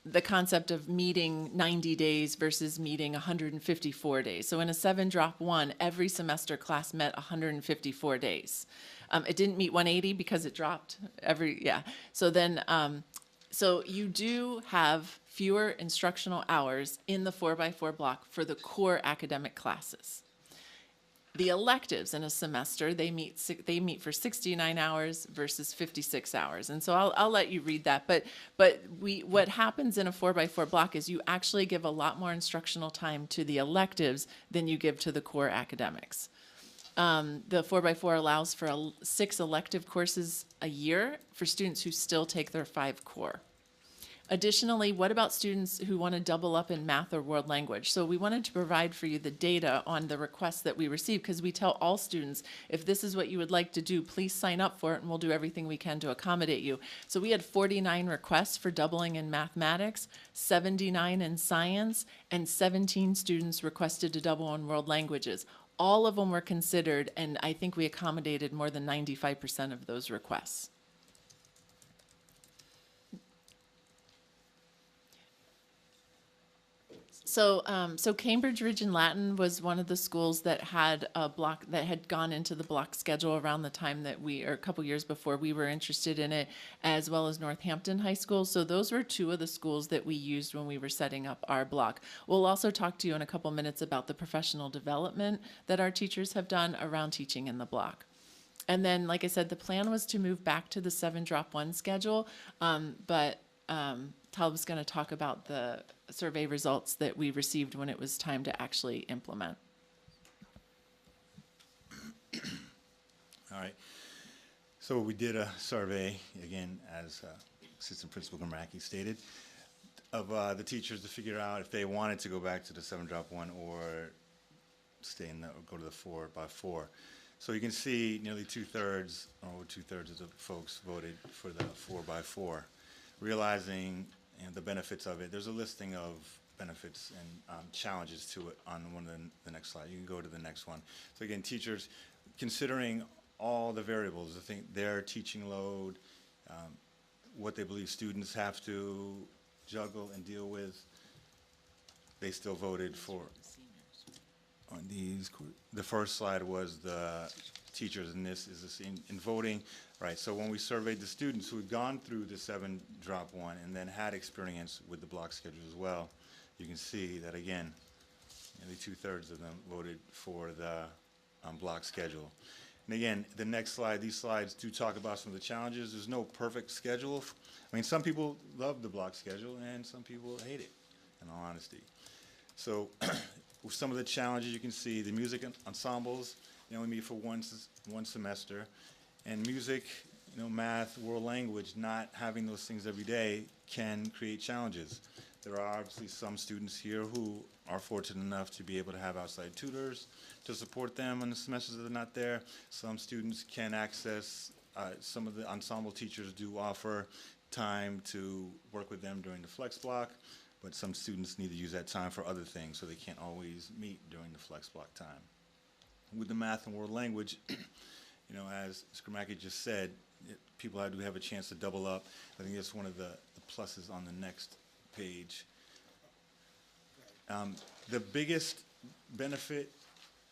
the concept of meeting 90 days versus meeting 154 days. So in a 7-drop one, every semester class met 154 days. It didn't meet 180 because it dropped So then, so you do have fewer instructional hours in the 4x4 block for the core academic classes. The electives in a semester, they meet for 69 hours versus 56 hours. And so I'll let you read that. But what happens in a 4x4 block is you actually give a lot more instructional time to the electives than you give to the core academics. The 4x4 allows for 6 elective courses a year for students who still take their 5 core. Additionally, what about students who want to double up in math or world language? So we wanted to provide for you the data on the requests that we receive, because we tell all students, if this is what you would like to do, please sign up for it and we'll do everything we can to accommodate you. So we had 49 requests for doubling in mathematics, 79 in science, and 17 students requested to double in world languages. All of them were considered, and I think we accommodated more than 95% of those requests. So Cambridge Ridge and Latin was one of the schools that had a block that had gone into the block schedule around the time that or a couple years before we were interested in it, as well as Northampton High School. So those were 2 of the schools that we used when we were setting up our block. We'll also talk to you in a couple minutes about the professional development that our teachers have done around teaching in the block. And then, like I said, the plan was to move back to the 7-drop 1 schedule, but Talb's going to talk about the survey results that we received when it was time to actually implement. All right. So we did a survey, again, as Assistant Principal Gomracki stated, of the teachers to figure out if they wanted to go back to the 7-drop 1 or stay in or go to the 4x4. So you can see nearly 2/3, or 2/3 of the folks voted for the 4x4. realizing the benefits of it. There's a listing of benefits and challenges to it on one of the next slide. You can go to the next one. So again, teachers, considering all the variables, I think their teaching load, what they believe students have to juggle and deal with, they still voted for. On these, the first slide was the teachers, and this is in voting, right? So when we surveyed the students who had gone through the 7-drop-1 and then had experience with the block schedule as well, you can see that again, nearly 2/3 of them voted for the block schedule. And again, the next slide, these slides do talk about some of the challenges. There's no perfect schedule. I mean, some people love the block schedule and some people hate it, in all honesty. So with some of the challenges you can see, the music ensembles, they only meet for one semester. And music, math, world language, not having those things every day can create challenges. There are obviously some students here who are fortunate enough to be able to have outside tutors to support them on the semesters that they're not there. Some students can access, some of the ensemble teachers do offer time to work with them during the flex block, but some students need to use that time for other things, so they can't always meet during the flex block time. With the math and world language, as Skrmacki just said, people do have a chance to double up. I think that's one of the pluses on the next page. The biggest benefit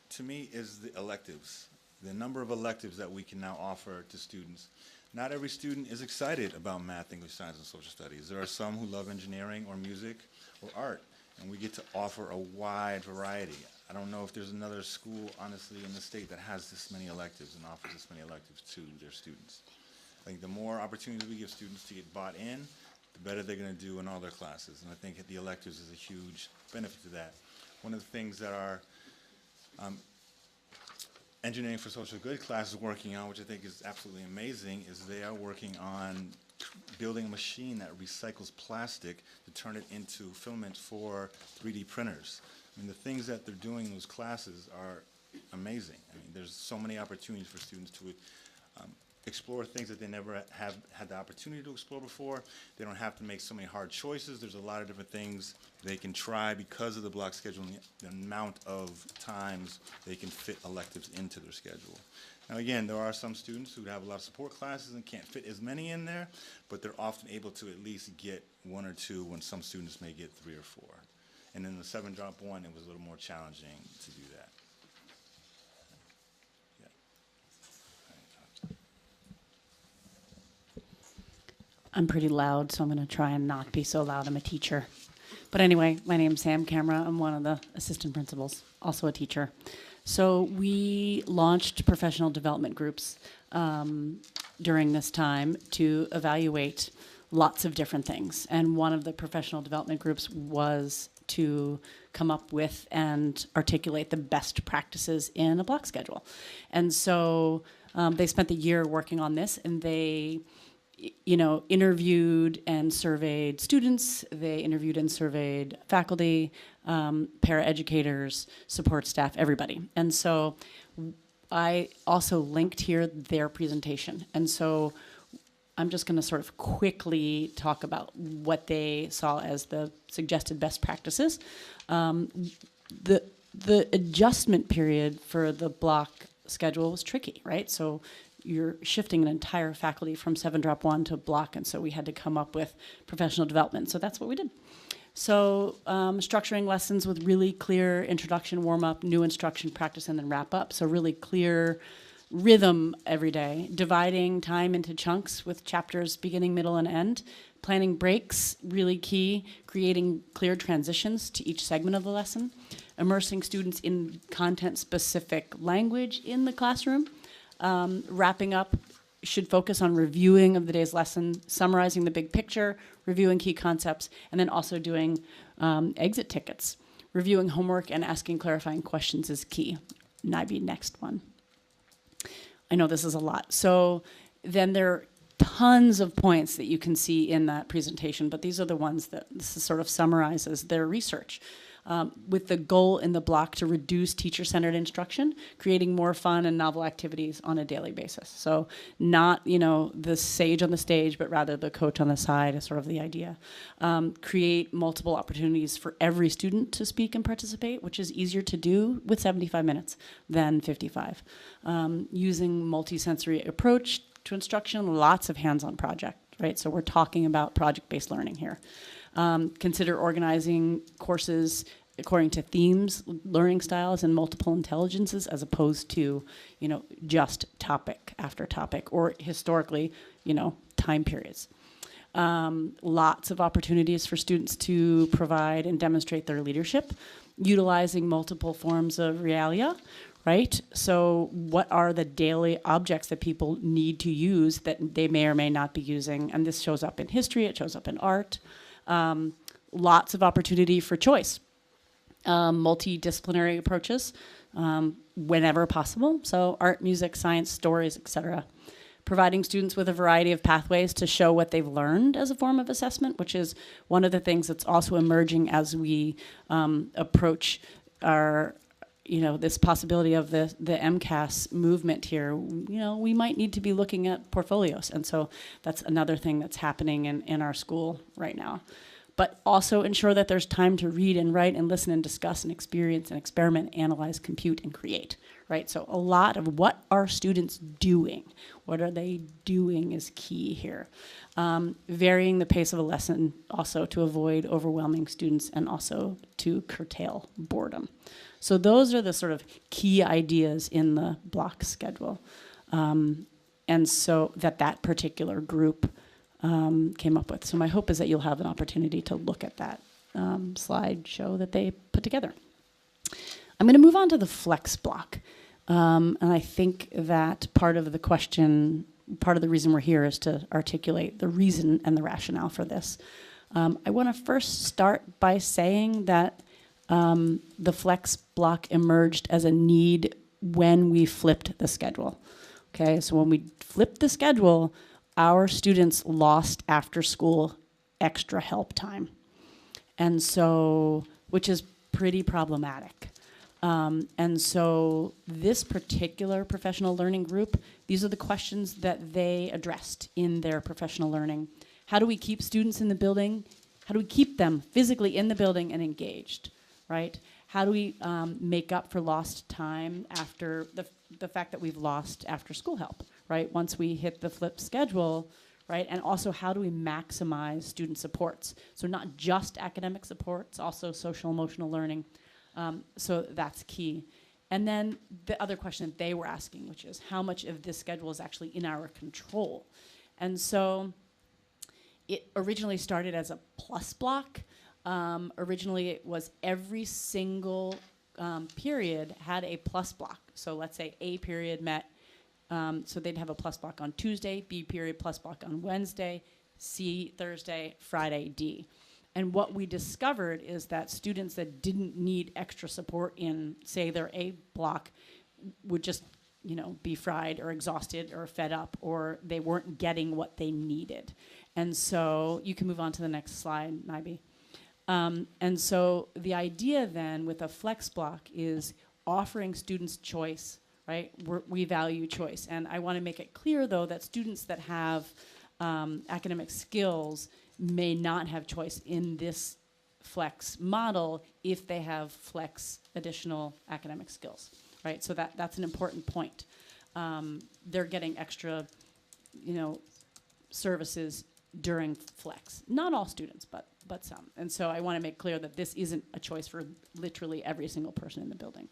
to me is the electives, the number of electives that we can now offer to students. Not every student is excited about math, English, science, and social studies. There are some who love engineering or music or art, and we get to offer a wide variety. I don't know if there's another school, honestly, in the state that has this many electives and offers this many electives to their students. I think the more opportunities we give students to get bought in, the better they're going to do in all their classes. And I think the electives is a huge benefit to that. One of the things that our Engineering for Social Good class is working on, which I think is absolutely amazing, is they are working on building a machine that recycles plastic to turn it into filament for 3D printers. I mean, the things that they're doing in those classes are amazing. I mean, there's so many opportunities for students to explore things that they never have had the opportunity to explore before. They don't have to make so many hard choices. There's a lot of different things they can try because of the block schedule and the amount of times they can fit electives into their schedule. Now again, there are some students who have a lot of support classes and can't fit as many in there, but they're often able to at least get 1 or 2 when some students may get 3 or 4. And in the 7-drop-1, it was a little more challenging to do that. I'm pretty loud, so I'm going to try and not be so loud. I'm a teacher. But anyway, my name's Sam Camera. I'm one of the assistant principals, also a teacher. So we launched professional development groups during this time to evaluate lots of different things. And one of the professional development groups was to come up with and articulate the best practices in a block schedule. And so they spent the year working on this, and they interviewed and surveyed students. They interviewed and surveyed faculty, paraeducators, support staff, everybody. And so I also linked here their presentation. And so I'm just going to sort of quickly talk about what they saw as the suggested best practices. The adjustment period for the block schedule was tricky, right? So you're shifting an entire faculty from 7-drop-1 to block, and so we had to come up with professional development. So that's what we did. So structuring lessons with really clear introduction, warm-up, new instruction, practice, and then wrap up. So really clear rhythm every day. Dividing time into chunks with chapters beginning, middle, and end. Planning breaks, really key. Creating clear transitions to each segment of the lesson. Immersing students in content-specific language in the classroom. Wrapping up should focus on reviewing of the day's lesson, summarizing the big picture, reviewing key concepts, and then also doing exit tickets. Reviewing homework and asking clarifying questions is key. NIB next one. I know this is a lot. So then there are tons of points that you can see in that presentation, but these are the ones that this sort of summarizes their research. with the goal in the block to reduce teacher-centered instruction, creating more fun and novel activities on a daily basis. So not, the sage on the stage, but rather the coach on the side is sort of the idea. Create multiple opportunities for every student to speak and participate, which is easier to do with 75 minutes than 55. Using multisensory approach to instruction, lots of hands-on project, right? So we're talking about project-based learning here. Consider organizing courses according to themes, learning styles, and multiple intelligences as opposed to, just topic after topic or historically, time periods. Lots of opportunities for students to provide and demonstrate their leadership, utilizing multiple forms of realia, right? So what are the daily objects that people need to use that they may or may not be using? And this shows up in history, it shows up in art. Lots of opportunity for choice. Multidisciplinary approaches whenever possible. So art, music, science, stories, etc. Providing students with a variety of pathways to show what they've learned as a form of assessment, which is one of the things that's also emerging as we approach our, this possibility of the MCAS movement here. We might need to be looking at portfolios. And so that's another thing that's happening in our school right now. But also ensure that there's time to read and write and listen and discuss and experience and experiment, analyze, compute, and create, right? So a lot of what are students doing? What are they doing is key here. Varying the pace of a lesson also to avoid overwhelming students and also to curtail boredom. So those are the sort of key ideas in the block schedule. And so that particular group came up with. So my hope is that you'll have an opportunity to look at that slideshow that they put together. I'm going to move on to the flex block. And I think that part of the reason we're here is to articulate the reason and the rationale for this. I want to first start by saying that the flex block emerged as a need when we flipped the schedule. Okay, so when we flipped the schedule, our students lost after school extra help time. And so, which is pretty problematic. And so this particular professional learning group, these are the questions that they addressed in their professional learning. How do we keep students in the building? How do we keep them physically in the building and engaged, right? How do we make up for lost time after the fact that we've lost after school help, right? Once we hit the flip schedule, right? And also how do we maximize student supports? So not just academic supports, also social emotional learning. So that's key. And then the other question that they were asking, which is how much of this schedule is actually in our control? And so it originally started as a plus block. Originally it was every single period had a plus block. So let's say A period met, so they'd have a plus block on Tuesday, B period plus block on Wednesday, C Thursday, Friday, D. And what we discovered is that students that didn't need extra support in, say, their A block would just, be fried or exhausted or fed up, or they weren't getting what they needed. And so you can move on to the next slide, Naibi. And so the idea then with a flex block is offering students choice, right? We value choice. And I want to make it clear, though, that students that have academic skills may not have choice in this flex model if they have flex additional academic skills, right? So that's an important point. They're getting extra, services during flex. Not all students, but some. And so I want to make clear that this isn't a choice for literally every single person in the building.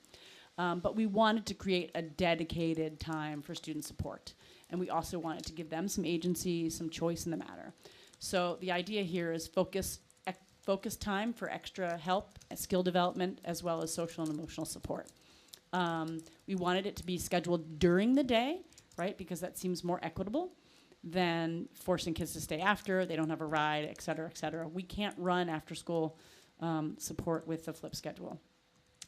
But we wanted to create a dedicated time for student support. And we also wanted to give them some agency, some choice in the matter. So the idea here is focus time for extra help, skill development, as well as social and emotional support. We wanted it to be scheduled during the day, right? Because that seems more equitable than forcing kids to stay after, they don't have a ride, et cetera, et cetera. We can't run after school support with the flip schedule.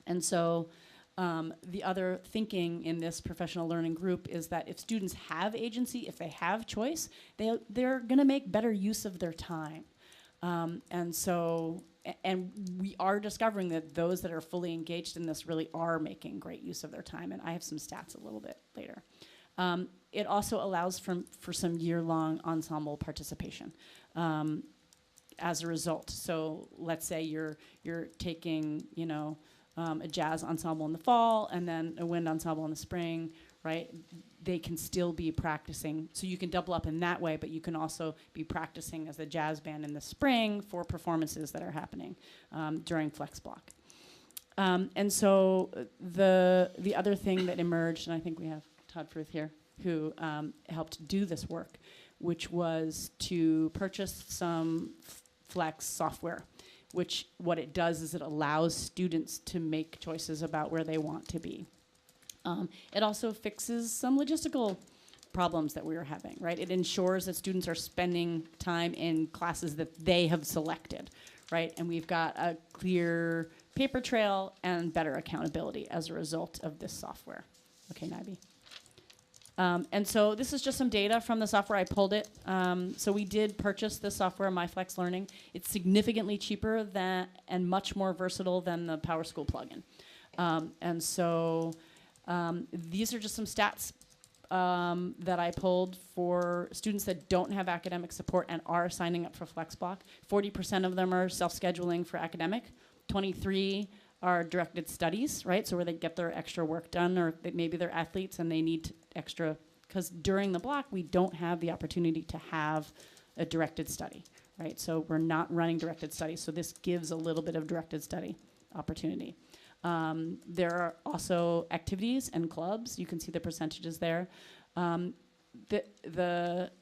And so the other thinking in this professional learning group is that if students have agency, if they have choice, they're going to make better use of their time. And and we are discovering that those that are fully engaged in this really are making great use of their time. And I have some stats a little bit later. It also allows for some year-long ensemble participation as a result. So let's say you're taking, a jazz ensemble in the fall and then a wind ensemble in the spring, right? They can still be practicing. So you can double up in that way, but you can also be practicing as a jazz band in the spring for performances that are happening during Flex Block. And so the other thing that emerged, and I think we have Todd Fruth here, who helped do this work, which was to purchase some Flex software, which what it does is it allows students to make choices about where they want to be. It also fixes some logistical problems that we were having, right? It ensures that students are spending time in classes that they have selected, right? And we've got a clear paper trail and better accountability as a result of this software. Okay, Nabi. And so this is just some data from the software. I pulled it. So we did purchase this software, MyFlex Learning. It's significantly cheaper than and much more versatile than the PowerSchool plugin. And so these are just some stats that I pulled for students that don't have academic support and are signing up for FlexBlock. 40% of them are self-scheduling for academic. 23 are directed studies, right? So where they get their extra work done, or maybe they're athletes and they need extra, because during the block, we don't have the opportunity to have a directed study, right? So we're not running directed studies. So this gives a little bit of directed study opportunity. There are also activities and clubs. You can see the percentages there. The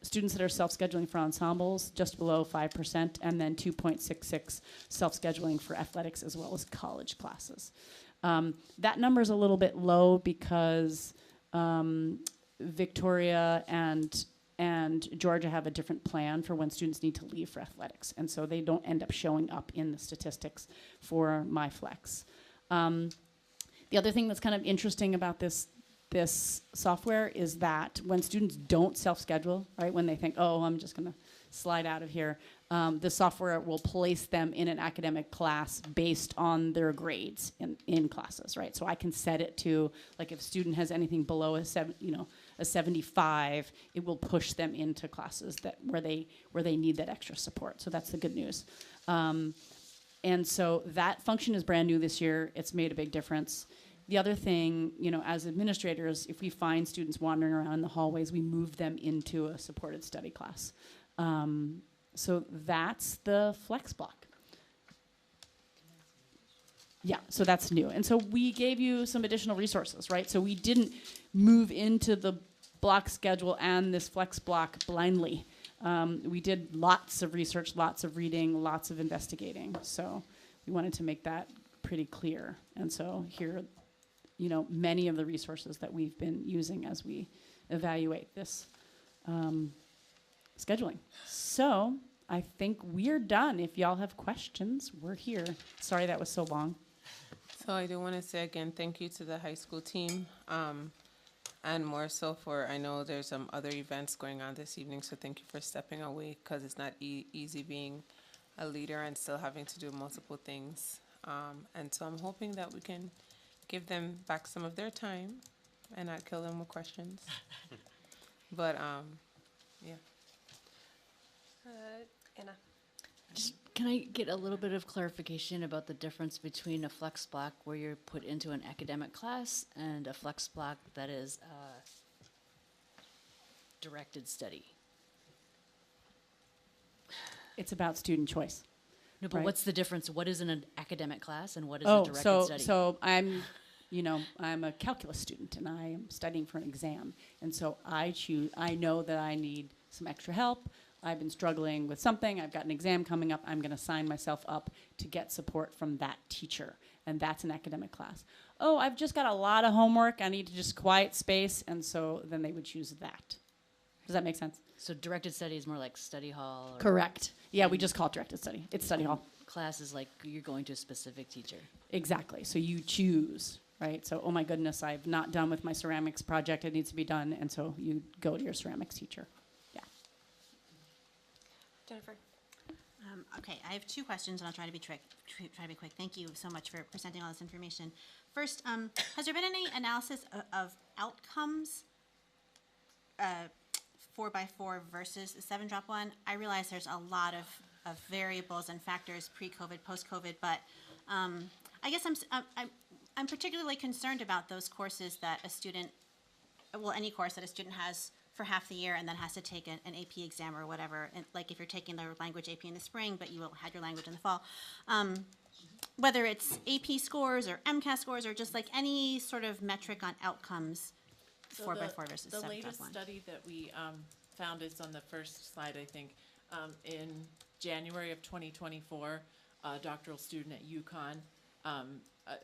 students that are self-scheduling for ensembles, just below 5%, and then 2.66 self-scheduling for athletics as well as college classes. That number is a little bit low because Victoria and Georgia have a different plan for when students need to leave for athletics, and so they don't end up showing up in the statistics for MyFlex. The other thing that's kind of interesting about this software is that when students don't self-schedule, right, when they think, oh, I'm just going to slide out of here, the software will place them in an academic class based on their grades in classes, right? So I can set it to, like, if a student has anything below a 75, it will push them into classes where they need that extra support. So that's the good news. And so that function is brand new this year. It's made a big difference. The other thing, as administrators, if we find students wandering around in the hallways, we move them into a supported study class. So that's the Flex Block. Yeah, so that's new. And so we gave you some additional resources, right? So we didn't move into the block schedule and this Flex Block blindly. We did lots of research, lots of reading, lots of investigating. So we wanted to make that pretty clear. And so here, many of the resources that we've been using as we evaluate this scheduling. So I think we're done. If y'all have questions, we're here. Sorry that was so long. So I do want to say again, thank you to the high school team. And more so I know there's some other events going on this evening, so thank you for stepping away, because it's not easy being a leader and still having to do multiple things. And so I'm hoping that we can give them back some of their time and not kill them with questions. But, yeah. Anna. Can I get a little bit of clarification about the difference between a flex block where you're put into an academic class and a flex block that is directed study? It's about student choice. No, but right? what's the difference? What is an academic class and what is a directed study? So I'm a calculus student and I am studying for an exam. And so I know that I need some extra help. I've been struggling with something. I've got an exam coming up. I'm going to sign myself up to get support from that teacher. And that's an academic class. Oh, I've just got a lot of homework. I need to just quiet space. And so then they would choose that. Does that make sense? So directed study is more like study hall? Correct. Yeah, we just call it directed study. It's study hall. Class is like you're going to a specific teacher. Exactly. So you choose, right? So, oh my goodness, I've not done with my ceramics project. It needs to be done. And so you go to your ceramics teacher. Yeah. Jennifer. Okay, I have two questions, and I'll try to be try to be quick. Thank you so much for presenting all this information. First, has there been any analysis of outcomes, 4x4 versus the 7-drop one? I realize there's a lot of variables and factors pre-COVID, post-COVID, but I guess I'm particularly concerned about those courses that a student, well, any course that a student has for half the year and then has to take an AP exam or whatever, and like if you're taking the language AP in the spring, but you will had your language in the fall. Whether it's AP scores or MCAS scores or just like any sort of metric on outcomes, So 4x4 versus the 7x1. latest study that we found is on the first slide, I think. In January of 2024, a doctoral student at UConn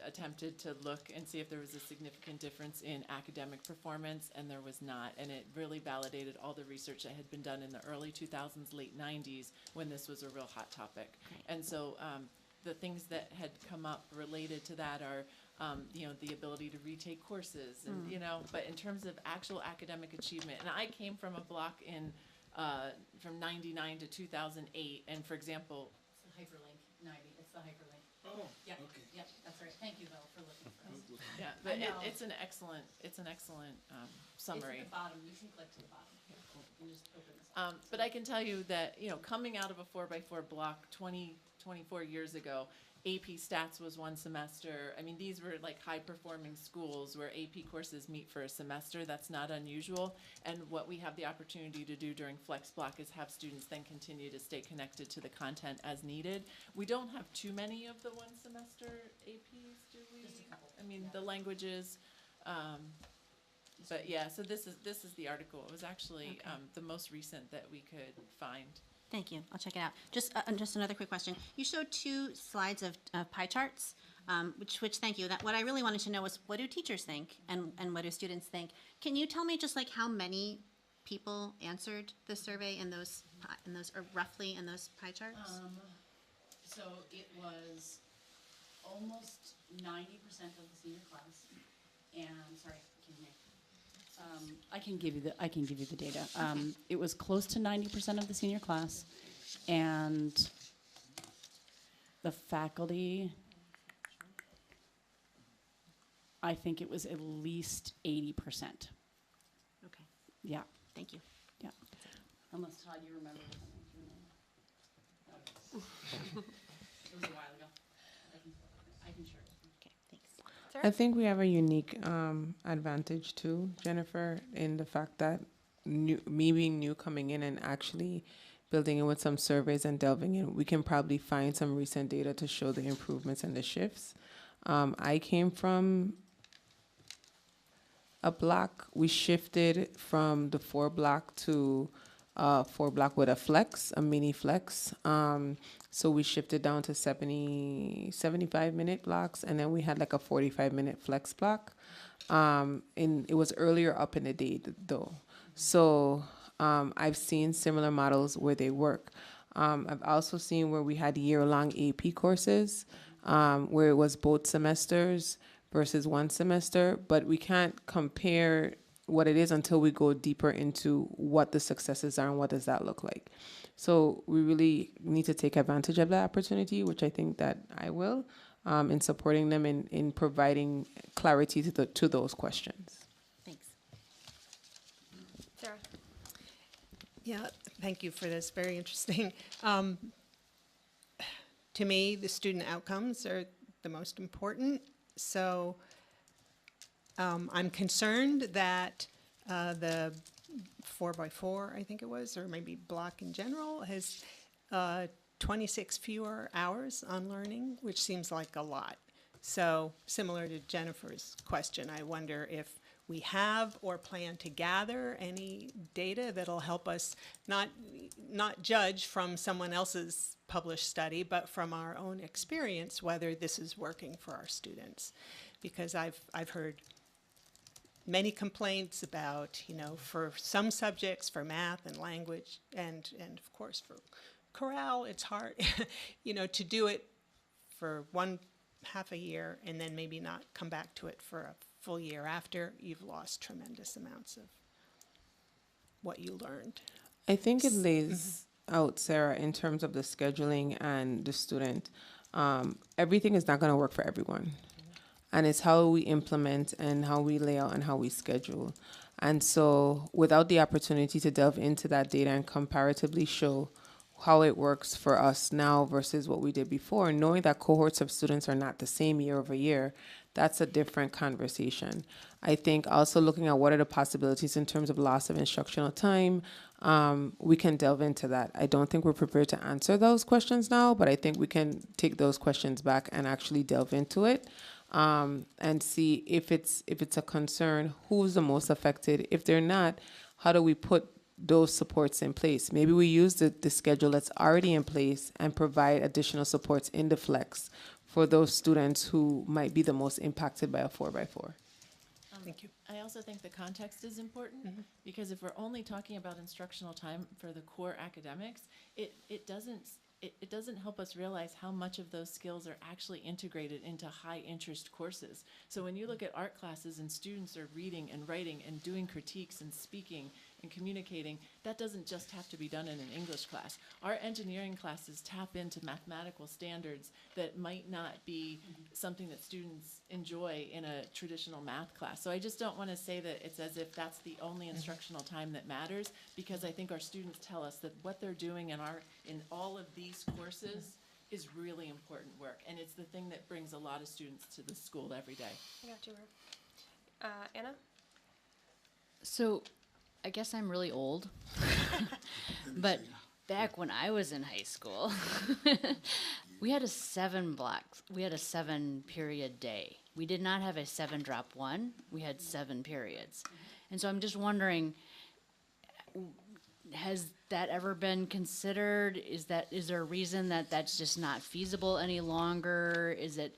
attempted to look and see if there was a significant difference in academic performance, and there was not. And it really validated all the research that had been done in the early 2000s, late 90s, when this was a real hot topic. Right. And so the things that had come up related to that are the ability to retake courses, and but in terms of actual academic achievement, and I came from a block in from 99 to 2008, and for example, It's the hyperlink, 90, it's the hyperlink. Oh, Yep, okay. yep, that's right. Thank you, though, for looking for us. yeah, I but know. it's an excellent summary. It's at the bottom, you can click to the bottom. You just open this. But I can tell you that, coming out of a 4x4 block 24 years ago, AP Stats was one semester. I mean, these were like high-performing schools where AP courses meet for a semester. That's not unusual. And what we have the opportunity to do during Flex Block is have students then continue to stay connected to the content as needed. We don't have too many of the one-semester APs, do we? Just a couple, I mean, yeah. the languages. But yeah, so this is the article. It was actually the most recent that we could find. Thank you. I'll check it out. Just another quick question. You showed 2 slides of pie charts, which thank you. That what I really wanted to know was what do teachers think and what do students think? Can you tell me just like how many people answered the survey in those or roughly in those pie charts? So it was almost 90% of the senior class, and, sorry, can you I can give you the data. It was close to 90% of the senior class, and the faculty, I think it was at least 80%. Okay. Yeah, Thank you. yeah. Unless, Todd, you remember something. It was a while ago. I can share it with you. Okay. Thanks. I think we have a unique advantage too, Jennifer, in the fact that me being new coming in and actually building in with some surveys and delving in, we can probably find some recent data to show the improvements and the shifts. I came from a block. We shifted from the 4-block to 4-block with a flex, a mini flex. So we shifted down to 75-minute blocks, and then we had like a 45-minute flex block. And it was earlier up in the day though. So I've seen similar models where they work. I've also seen where we had year-long AP courses, where it was both semesters versus one semester, but we can't compare what it is until we go deeper into what the successes are and what does that look like. So we really need to take advantage of that opportunity, which I think that I will, in supporting them in providing clarity to those questions. Thanks. Sarah? Yeah, thank you for this, very interesting. To me, the student outcomes are the most important. So I'm concerned that the 4x4, I think it was, or maybe block in general, has 26 fewer hours on learning, which seems like a lot. So similar to Jennifer's question, I wonder if we have or plan to gather any data that'll help us not judge from someone else's published study, but from our own experience, whether this is working for our students. Because I've heard many complaints about, for some subjects, for math and language, and of course for chorale, it's hard, to do it for half a year and then maybe not come back to it for a full year after. You've lost tremendous amounts of what you learned. I think it lays out, Sarah, in terms of the scheduling and the student. Everything is not going to work for everyone. And it's how we implement and how we lay out and how we schedule. And so without the opportunity to delve into that data and comparatively show how it works for us now versus what we did before, knowing that cohorts of students are not the same year over year, that's a different conversation. I think also looking at what are the possibilities in terms of loss of instructional time, we can delve into that. I don't think we're prepared to answer those questions now, but I think we can take those questions back and actually delve into it. And see if it's a concern, who's the most affected. If they're not, how do we put those supports in place? Maybe we use the schedule that's already in place and provide additional supports in the flex for those students who might be the most impacted by a 4x4. Thank you. I also think the context is important because if we're only talking about instructional time for the core academics, it doesn't help us realize how much of those skills are actually integrated into high interest courses. So when you look at art classes and students are reading and writing and doing critiques and speaking and communicating, that doesn't just have to be done in an English class. Our engineering classes tap into mathematical standards that might not be something that students enjoy in a traditional math class. So I just don't want to say that it's as if that's the only instructional time that matters, because I think our students tell us that what they're doing in all of these courses is really important work, and it's the thing that brings a lot of students to the school every day. I got you, Rob. Anna? So, I guess I'm really old, but back when I was in high school, we had a 7 period day. We did not have a 7-drop-1. We had 7 periods. And so I'm just wondering, has that ever been considered? Is there a reason that that's just not feasible any longer? Is it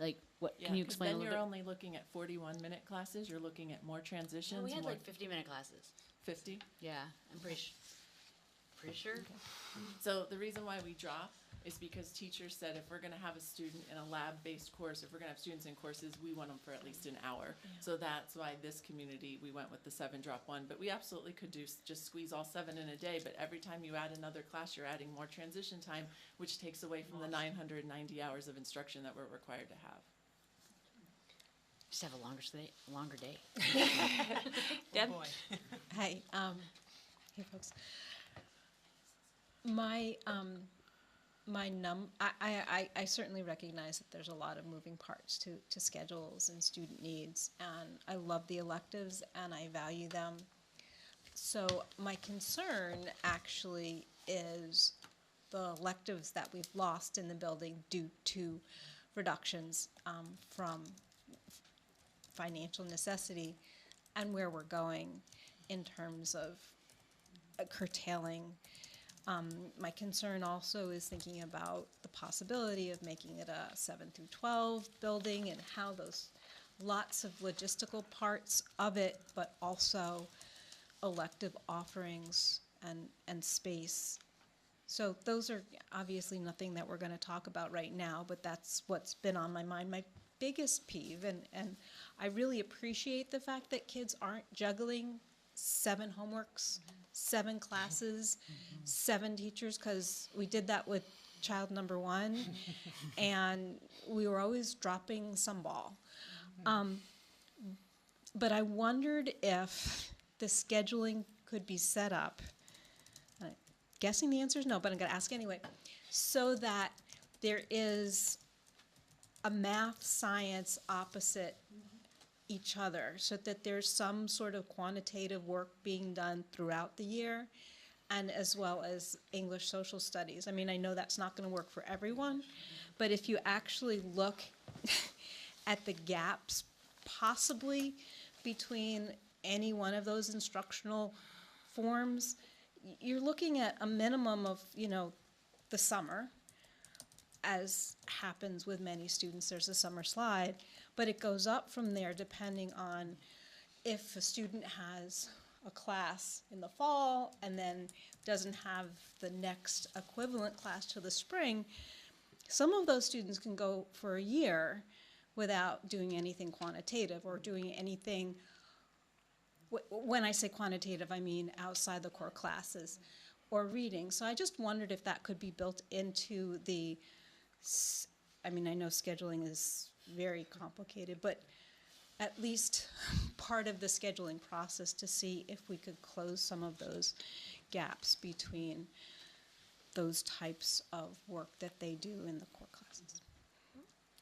like, what, can you explain a Then little you're bit? only looking at 41-minute classes, you're looking at more transitions. We had more like 50-minute classes. 50. Yeah, I'm pretty sure. So the reason why we drop is because teachers said if we're gonna have a student in a lab-based course, if we're gonna have students in courses, we want them for at least an hour. So that's why this community, we went with the 7-drop-1, but we absolutely could just squeeze all 7 in a day, but every time you add another class, you're adding more transition time, which takes away from the 990 hours of instruction that we're required to have. Just have a longer day. Deb? Hi, hey folks. I certainly recognize that there's a lot of moving parts to schedules and student needs, and I love the electives and I value them. So my concern actually is the electives that we've lost in the building due to reductions from financial necessity, and where we're going in terms of curtailing. My concern also is thinking about the possibility of making it a 7 through 12 building and how those, lots of logistical parts of it, but also elective offerings and space. So those are obviously nothing that we're going to talk about right now, but that's what's been on my mind. My biggest peeve, and I really appreciate the fact that kids aren't juggling 7 homeworks, 7 classes, 7 teachers, because we did that with child number 1, and we were always dropping some ball. But I wondered if the scheduling could be set up, guessing the answer is no, but I'm going to ask anyway, so that there is a math, science opposite each other, so that there's some sort of quantitative work being done throughout the year, and as well as English social studies. I mean, I know that's not going to work for everyone, but if you actually look at the gaps possibly between any one of those instructional forms, you're looking at a minimum of, the summer, as happens with many students. There's a summer slide, but it goes up from there depending on if a student has a class in the fall and then doesn't have the next equivalent class till the spring. Some of those students can go for a year without doing anything quantitative or doing anything, when I say quantitative, I mean outside the core classes, or reading. So I just wondered if that could be built into the, I mean, I know scheduling is very complicated, but at least part of the scheduling process to see if we could close some of those gaps between those types of work that they do in the core classes.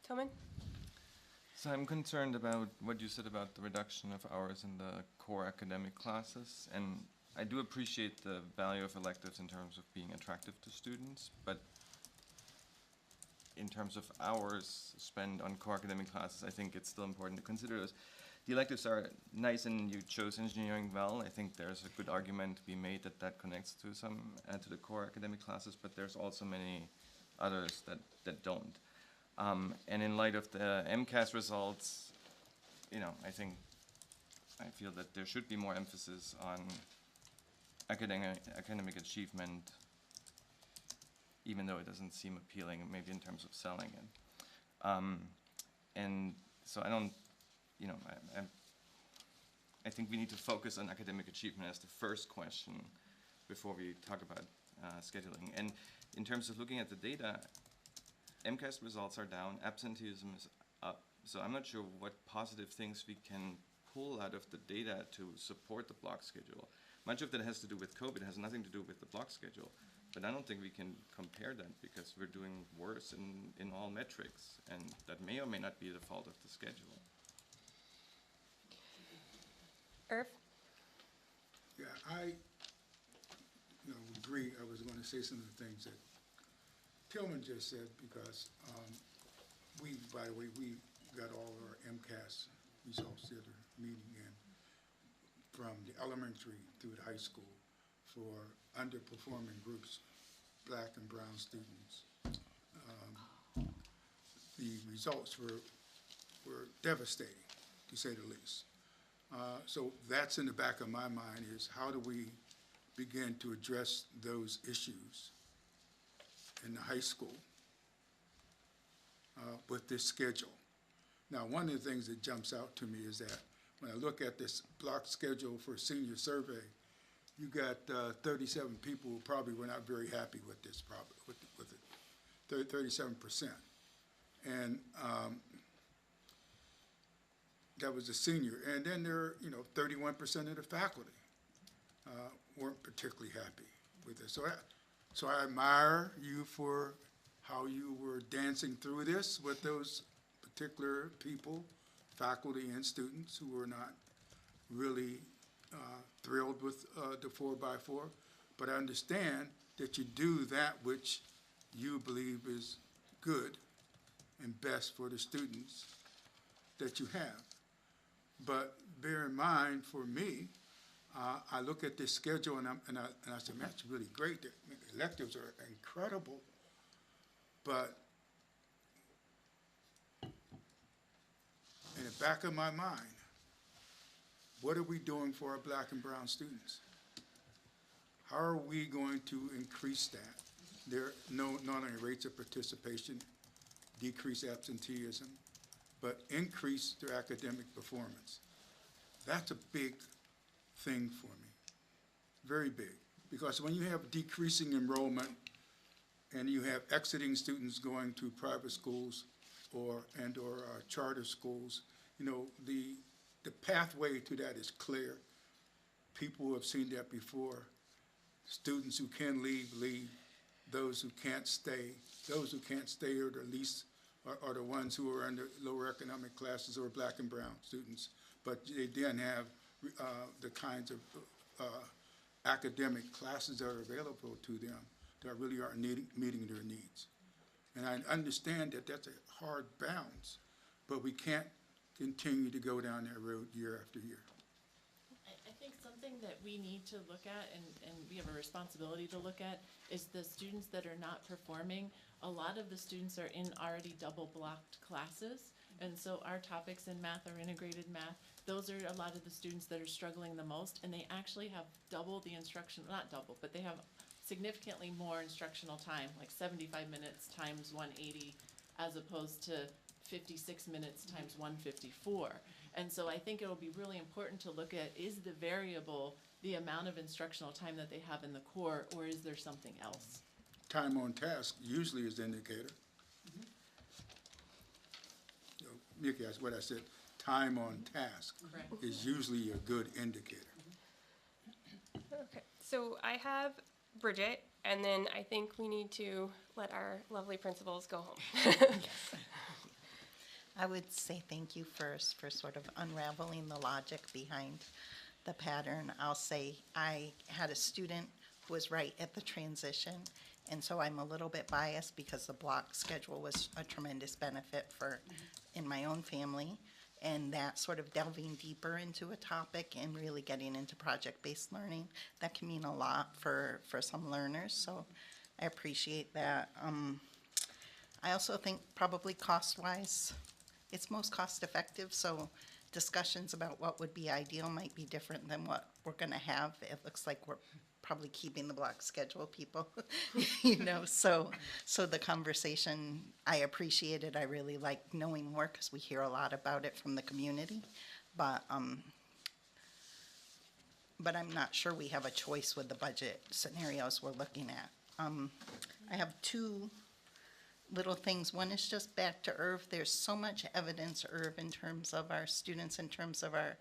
Toman? So I'm concerned about what you said about the reduction of hours in the core academic classes, and I do appreciate the value of electives in terms of being attractive to students, but in terms of hours spent on core academic classes, I think it's still important to consider those. The electives are nice, and you chose engineering well. I think there's a good argument to be made that that connects to some to the core academic classes, but there's also many others that don't. And in light of the MCAS results, you know, I feel that there should be more emphasis on academic achievement, even though it doesn't seem appealing, maybe in terms of selling it. And so I don't, you know, I think we need to focus on academic achievement as the first question before we talk about scheduling. And in terms of looking at the data, MCAS results are down, absenteeism is up. So I'm not sure what positive things we can pull out of the data to support the block schedule. Much of that has to do with COVID, it has nothing to do with the block schedule. But I don't think we can compare that because we're doing worse in all metrics, and that may or may not be the fault of the schedule. Irv? Yeah, I agree. I was going to say some of the things that Tillman just said because by the way, we got all of our MCAS results the other meeting in from the elementary through the high school for underperforming groups, black and brown students. The results were devastating, to say the least. So that's in the back of my mind is how do we begin to address those issues in the high school with this schedule. Now, one of the things that jumps out to me is that when I look at this block schedule for senior survey, you got 37 people who probably were not very happy with this, with it, 37%. And that was a senior. And then there are, 31% of the faculty weren't particularly happy with it. So I admire you for how you were dancing through this with those particular people, faculty and students who were not really thrilled with the 4x4. But I understand that you do that which you believe is good and best for the students that you have. But bear in mind, for me, I look at this schedule and I say, man, that's really great. The electives are incredible, but in the back of my mind, what are we doing for our black and brown students? How are we going to increase that? There are not only rates of participation, decrease absenteeism, but increase their academic performance. That's a big thing for me, very big. Because when you have decreasing enrollment and you have exiting students going to private schools or charter schools, the pathway to that is clear. People who have seen that before. Students who can leave, leave. Those who can't stay. Those who can't stay are the least, are the ones who are in the lower economic classes or black and brown students. But they then have the kinds of academic classes that are available to them that really aren't meeting their needs. And I understand that that's a hard balance, but we can't continue to go down that road year after year. I think something that we need to look at, and we have a responsibility to look at, is the students that are not performing. A lot of the students are in already double blocked classes, and so our topics in math are integrated math. Those are a lot of the students that are struggling the most, and they actually have double the instruction, not double, but they have significantly more instructional time, like 75 minutes times 180, as opposed to 56 minutes times 154. And so I think it'll be really important to look at, is the variable the amount of instructional time that they have in the core, or is there something else? Time on task usually is the indicator. Nikki, that's what I said. Time on task Correct. is usually a good indicator. Okay, so I have Bridget, and then I think we need to let our lovely principals go home. I would say thank you first for sort of unraveling the logic behind the pattern. I'll say I had a student who was right at the transition, and so I'm a little bit biased because the block schedule was a tremendous benefit for in my own family, and that sort of delving deeper into a topic and really getting into project-based learning, that can mean a lot for some learners, so I appreciate that. I also think probably cost-wise, it's most cost-effective, so discussions about what would be ideal might be different than what we're gonna have. It looks like we're probably keeping the block schedule, people, you know, so the conversation, I appreciate it. I really like knowing more because we hear a lot about it from the community, but I'm not sure we have a choice with the budget scenarios we're looking at. I have two little things. One is just back to Irv. There's so much evidence, Irv, in terms of our students, in terms of our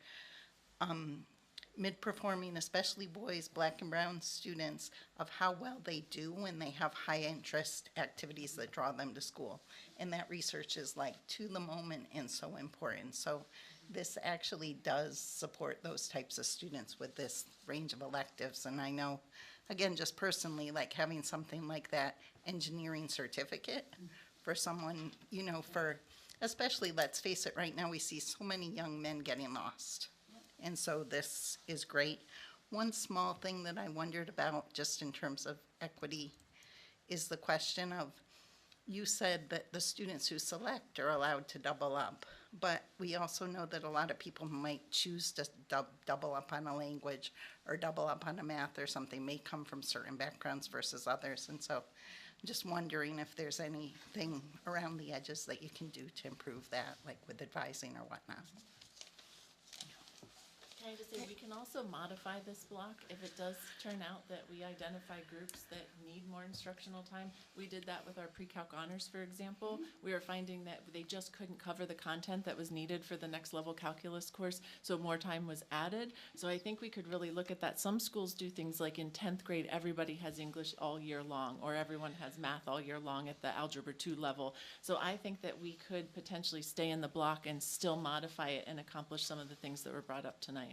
mid-performing, especially boys, black and brown students, of how well they do when they have high-interest activities that draw them to school. And that research is like to the moment and so important. So this actually does support those types of students with this range of electives. And I know, again, just personally, like having something like that engineering certificate for someone, you know, for, especially, let's face it, right now we see so many young men getting lost. And so this is great. One small thing that I wondered about, just in terms of equity, is the question of, you said that the students who select are allowed to double up, but we also know that a lot of people might choose to double up on a language or double up on a math or something, may come from certain backgrounds versus others. And so I'm just wondering if there's anything around the edges that you can do to improve that, like with advising or whatnot. Can I just say, we can also modify this block if it does turn out that we identify groups that need more instructional time. We did that with our pre-calc honors, for example. We were finding that they just couldn't cover the content that was needed for the next level calculus course, so more time was added. So I think we could really look at that. Some schools do things like in 10th grade, everybody has English all year long, or everyone has math all year long at the Algebra 2 level. So I think that we could potentially stay in the block and still modify it and accomplish some of the things that were brought up tonight.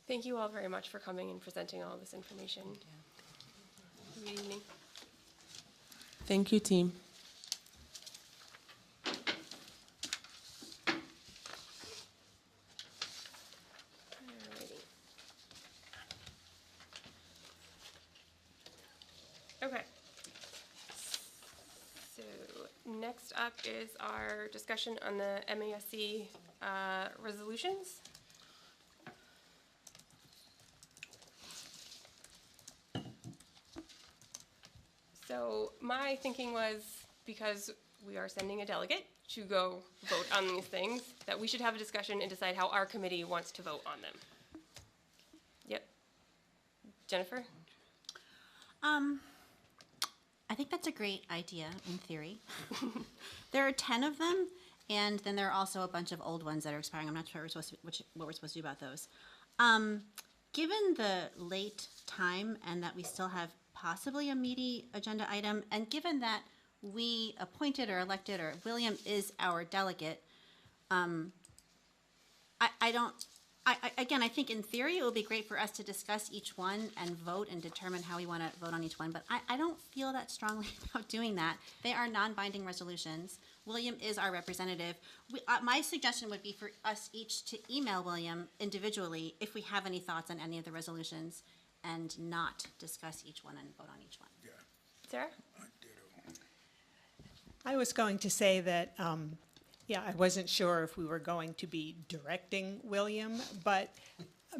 Thank you all very much for coming and presenting all this information. Good evening. Thank you, team. Alrighty. Okay. So next up is our discussion on the MASC resolutions. So my thinking was, because we are sending a delegate to go vote on these things, that we should have a discussion and decide how our committee wants to vote on them. Yep. Jennifer? I think that's a great idea in theory. There are 10 of them, and then there are also a bunch of old ones that are expiring. I'm not sure what we're supposed to do about those. Given the late time and that we still have possibly a meaty agenda item, and given that we appointed or elected, or William is our delegate, again, I think in theory it would be great for us to discuss each one and vote and determine how we want to vote on each one, but I don't feel that strongly about doing that. They are non-binding resolutions. William is our representative. My suggestion would be for us each to email William individually if we have any thoughts on any of the resolutions, and not discuss each one and vote on each one. Sarah? I was going to say that, yeah, I wasn't sure if we were going to be directing William, but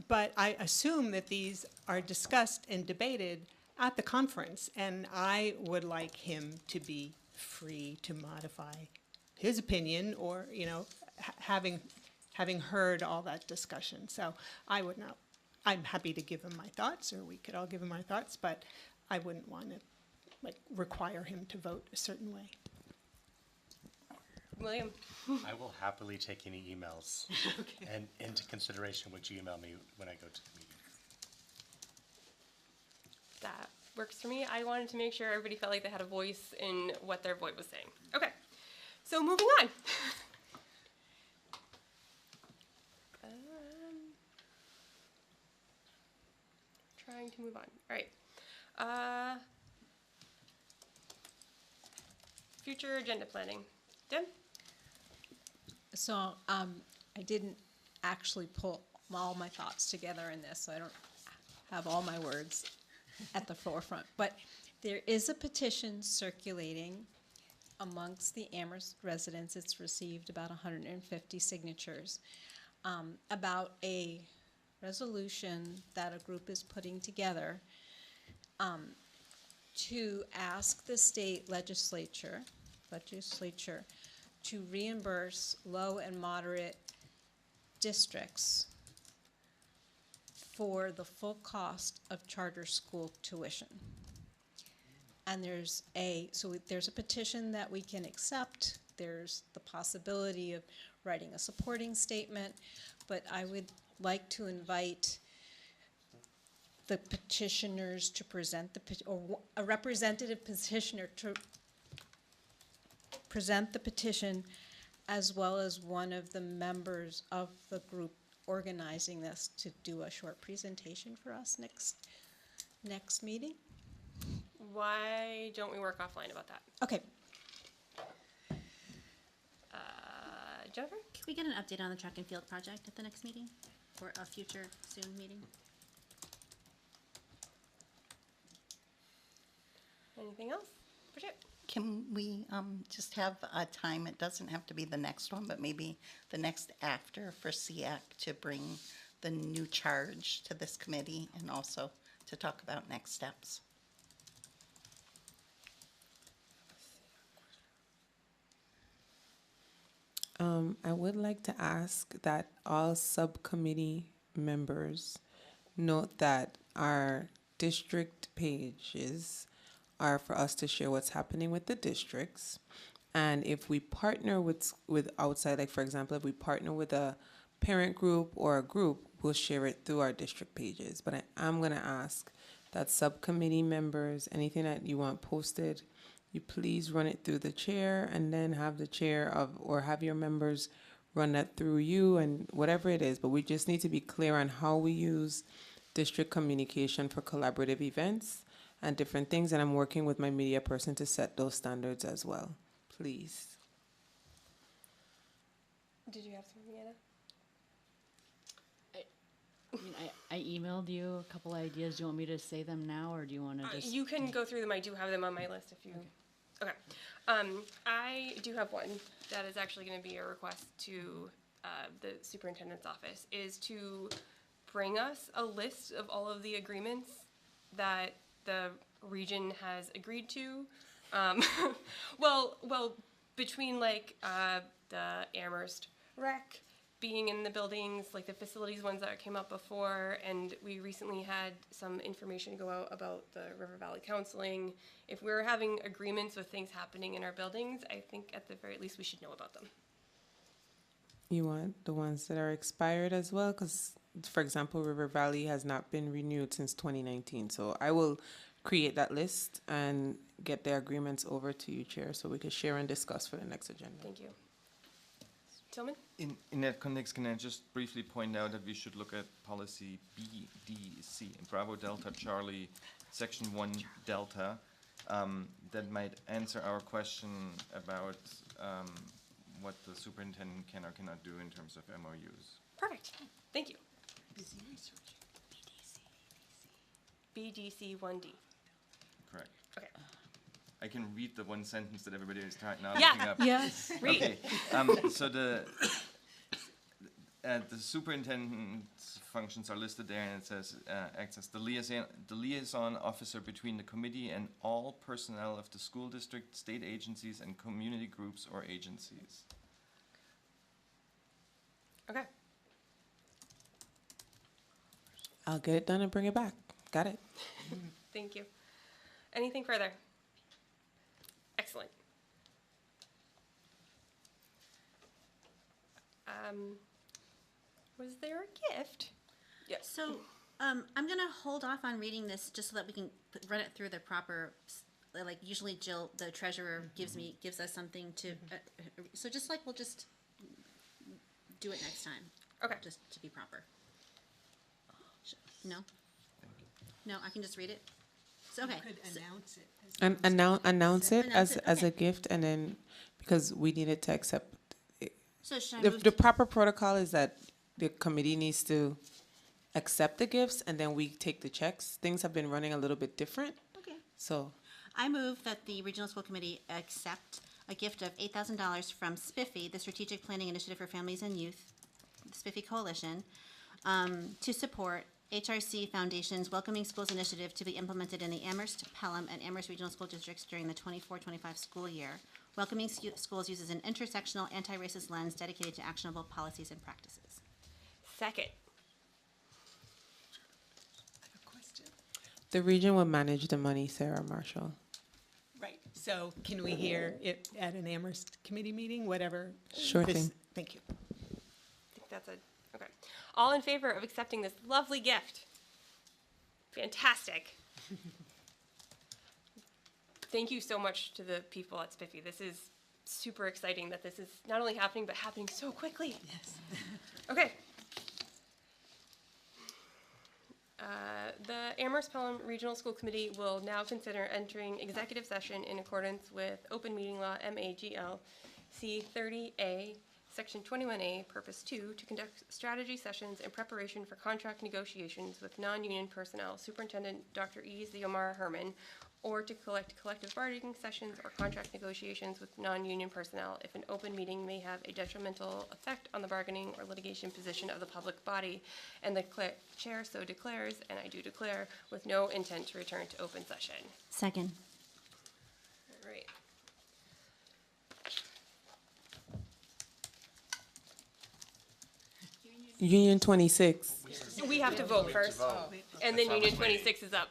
I assume that these are discussed and debated at the conference, and I would like him to be free to modify his opinion or, having heard all that discussion. So I would not, I'm happy to give him my thoughts, or we could all give him our thoughts, but I wouldn't want to require him to vote a certain way. William? I will happily take any emails and into consideration what you email me when I go to the meeting. That works for me. I wanted to make sure everybody felt like they had a voice in what their voice was saying. Okay, so moving on. Trying to move on. All right. Future agenda planning. Deb? So I didn't actually pull all my thoughts together in this, so I don't have all my words at the forefront. But there is a petition circulating amongst the Amherst residents. It's received about 150 signatures about a resolution that a group is putting together to ask the state legislature to reimburse low and moderate districts for the full cost of charter school tuition. And there's a petition that we can accept. There's the possibility of writing a supporting statement, but I would like to invite the petitioners to present or a representative petitioner to present the petition, as well as one of the members of the group organizing this to do a short presentation for us next meeting. Why don't we work offline about that? Okay. Jennifer? Can we get an update on the track and field project at the next meeting, or a future soon meeting? Anything else? Bridget? Can we just have a time, it doesn't have to be the next one, but maybe the next after, for SEAC to bring the new charge to this committee and also to talk about next steps? I would like to ask that all subcommittee members note that our district pages are for us to share what's happening with the districts. And if we partner with outside, like for example, if we partner with a parent group or a group, we'll share it through our district pages. But I'm going to ask that subcommittee members, anything that you want posted, you please run it through the chair, and then have the chair or have your members run that through you, and whatever it is. But we just need to be clear on how we use district communication for collaborative events and different things. And I'm working with my media person to set those standards as well. Please. Did you have something, Anna? I emailed you a couple ideas. Do you want me to say them now, or do you want to just? You can go through them. I do have them on my list if you. Okay. I do have one that is actually going to be a request to the superintendent's office, is to bring us a list of all of the agreements that the region has agreed to. Well, between like the Amherst Rec being in the buildings, like the facilities ones that came up before, and we recently had some information go out about the River Valley Counseling. If we're having agreements with things happening in our buildings, I think at the very least we should know about them. You want the ones that are expired as well? Because, for example, River Valley has not been renewed since 2019. So I will create that list and get the agreements over to you, Chair, so we can share and discuss for the next agenda. Thank you. Tillman? In that context, can I just briefly point out that we should look at policy BDC, Bravo Delta Charlie, Section 1 Delta, that might answer our question about what the superintendent can or cannot do in terms of MOUs. Perfect. Thank you. BDC 1D. Correct. Okay. I can read the one sentence that everybody is now Yeah. looking up. Yes. Read. Okay. So the superintendent's functions are listed there, and it says, acts as the liaison officer between the committee and all personnel of the school district, state agencies, and community groups or agencies. Okay. I'll get it done and bring it back. Got it. Thank you. Anything further? Excellent. Was there a gift? Yes. So, I'm gonna hold off on reading this just so that we can run it through the proper, like usually Jill, the treasurer, gives us something to, so just like, we'll just do it next time. Okay. Just to be proper. No? No, I can just read it? So, okay. Could announce it. And announce it Announce as it, as a okay. gift, and then because we needed to accept it. So should I The, move? the proper protocol is that the committee needs to accept the gifts, and then we take the checks. Things have been running a little bit different, Okay. so I move that the Regional School Committee accept a gift of $8,000 from SPIFFY, the Strategic Planning Initiative for Families and Youth, the SPIFFY Coalition, to support HRC Foundation's Welcoming Schools Initiative to be implemented in the Amherst-Pelham and Amherst Regional School Districts during the 24-25 school year. Welcoming Schools uses an intersectional, anti-racist lens dedicated to actionable policies and practices. Second. the region will manage the money, Sarah Marshall. Right, so can we hear it at an Amherst committee meeting, whatever? Sure thing. Thank you. I think that's okay. All in favor of accepting this lovely gift? Fantastic. Thank you so much to the people at SPIFFY. This is super exciting that this is not only happening, but happening so quickly. Yes. Okay. The Amherst-Pelham Regional School Committee will now consider entering executive session in accordance with Open Meeting Law MAGL C30A, Section 21A, Purpose 2, to conduct strategy sessions in preparation for contract negotiations with non-union personnel, Superintendent Dr. E. Ziomara Herman, or to collect collective bargaining sessions or contract negotiations with non-union personnel if an open meeting may have a detrimental effect on the bargaining or litigation position of the public body, and the chair so declares, and I do declare, with no intent to return to open session. Second. All right. Union 26. We have to vote first, and then Union 26 is up.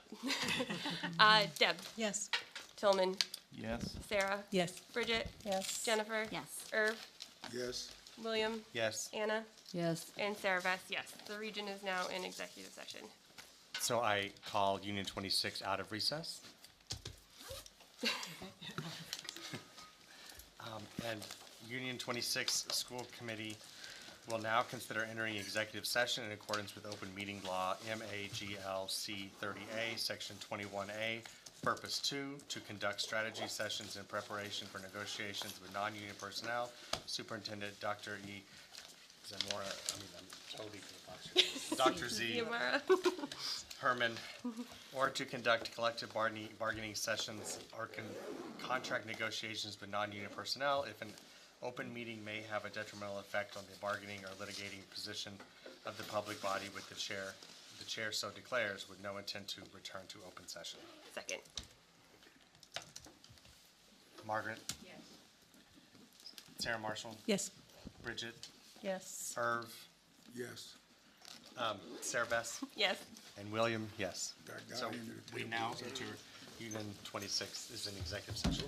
Deb? Yes. Tillman? Yes. Sarah? Yes. Bridget? Yes. Jennifer? Yes. Irv? Yes. William? Yes. Anna? Yes. And Sarah Beth, yes. The region is now in executive session. So I call Union 26 out of recess. And Union 26 School Committee will now consider entering executive session in accordance with Open Meeting Law MAGL C30A, Section 21A, Purpose 2, to conduct strategy sessions in preparation for negotiations with non-union personnel. Superintendent Dr. E. Zamora, I'm totally Dr. Z. Ziomara. Herman, or to conduct collective bargaining sessions or contract negotiations with non-union personnel if an open meeting may have a detrimental effect on the bargaining or litigating position of the public body with the chair so declares, with no intent to return to open session. Second. Margaret? Yes. Sarah Marshall? Yes. Bridget? Yes. Irv? Yes. Sarah Beth? Yes. And William, yes. That guy So into the we table. now enter Union 26 is an executive session.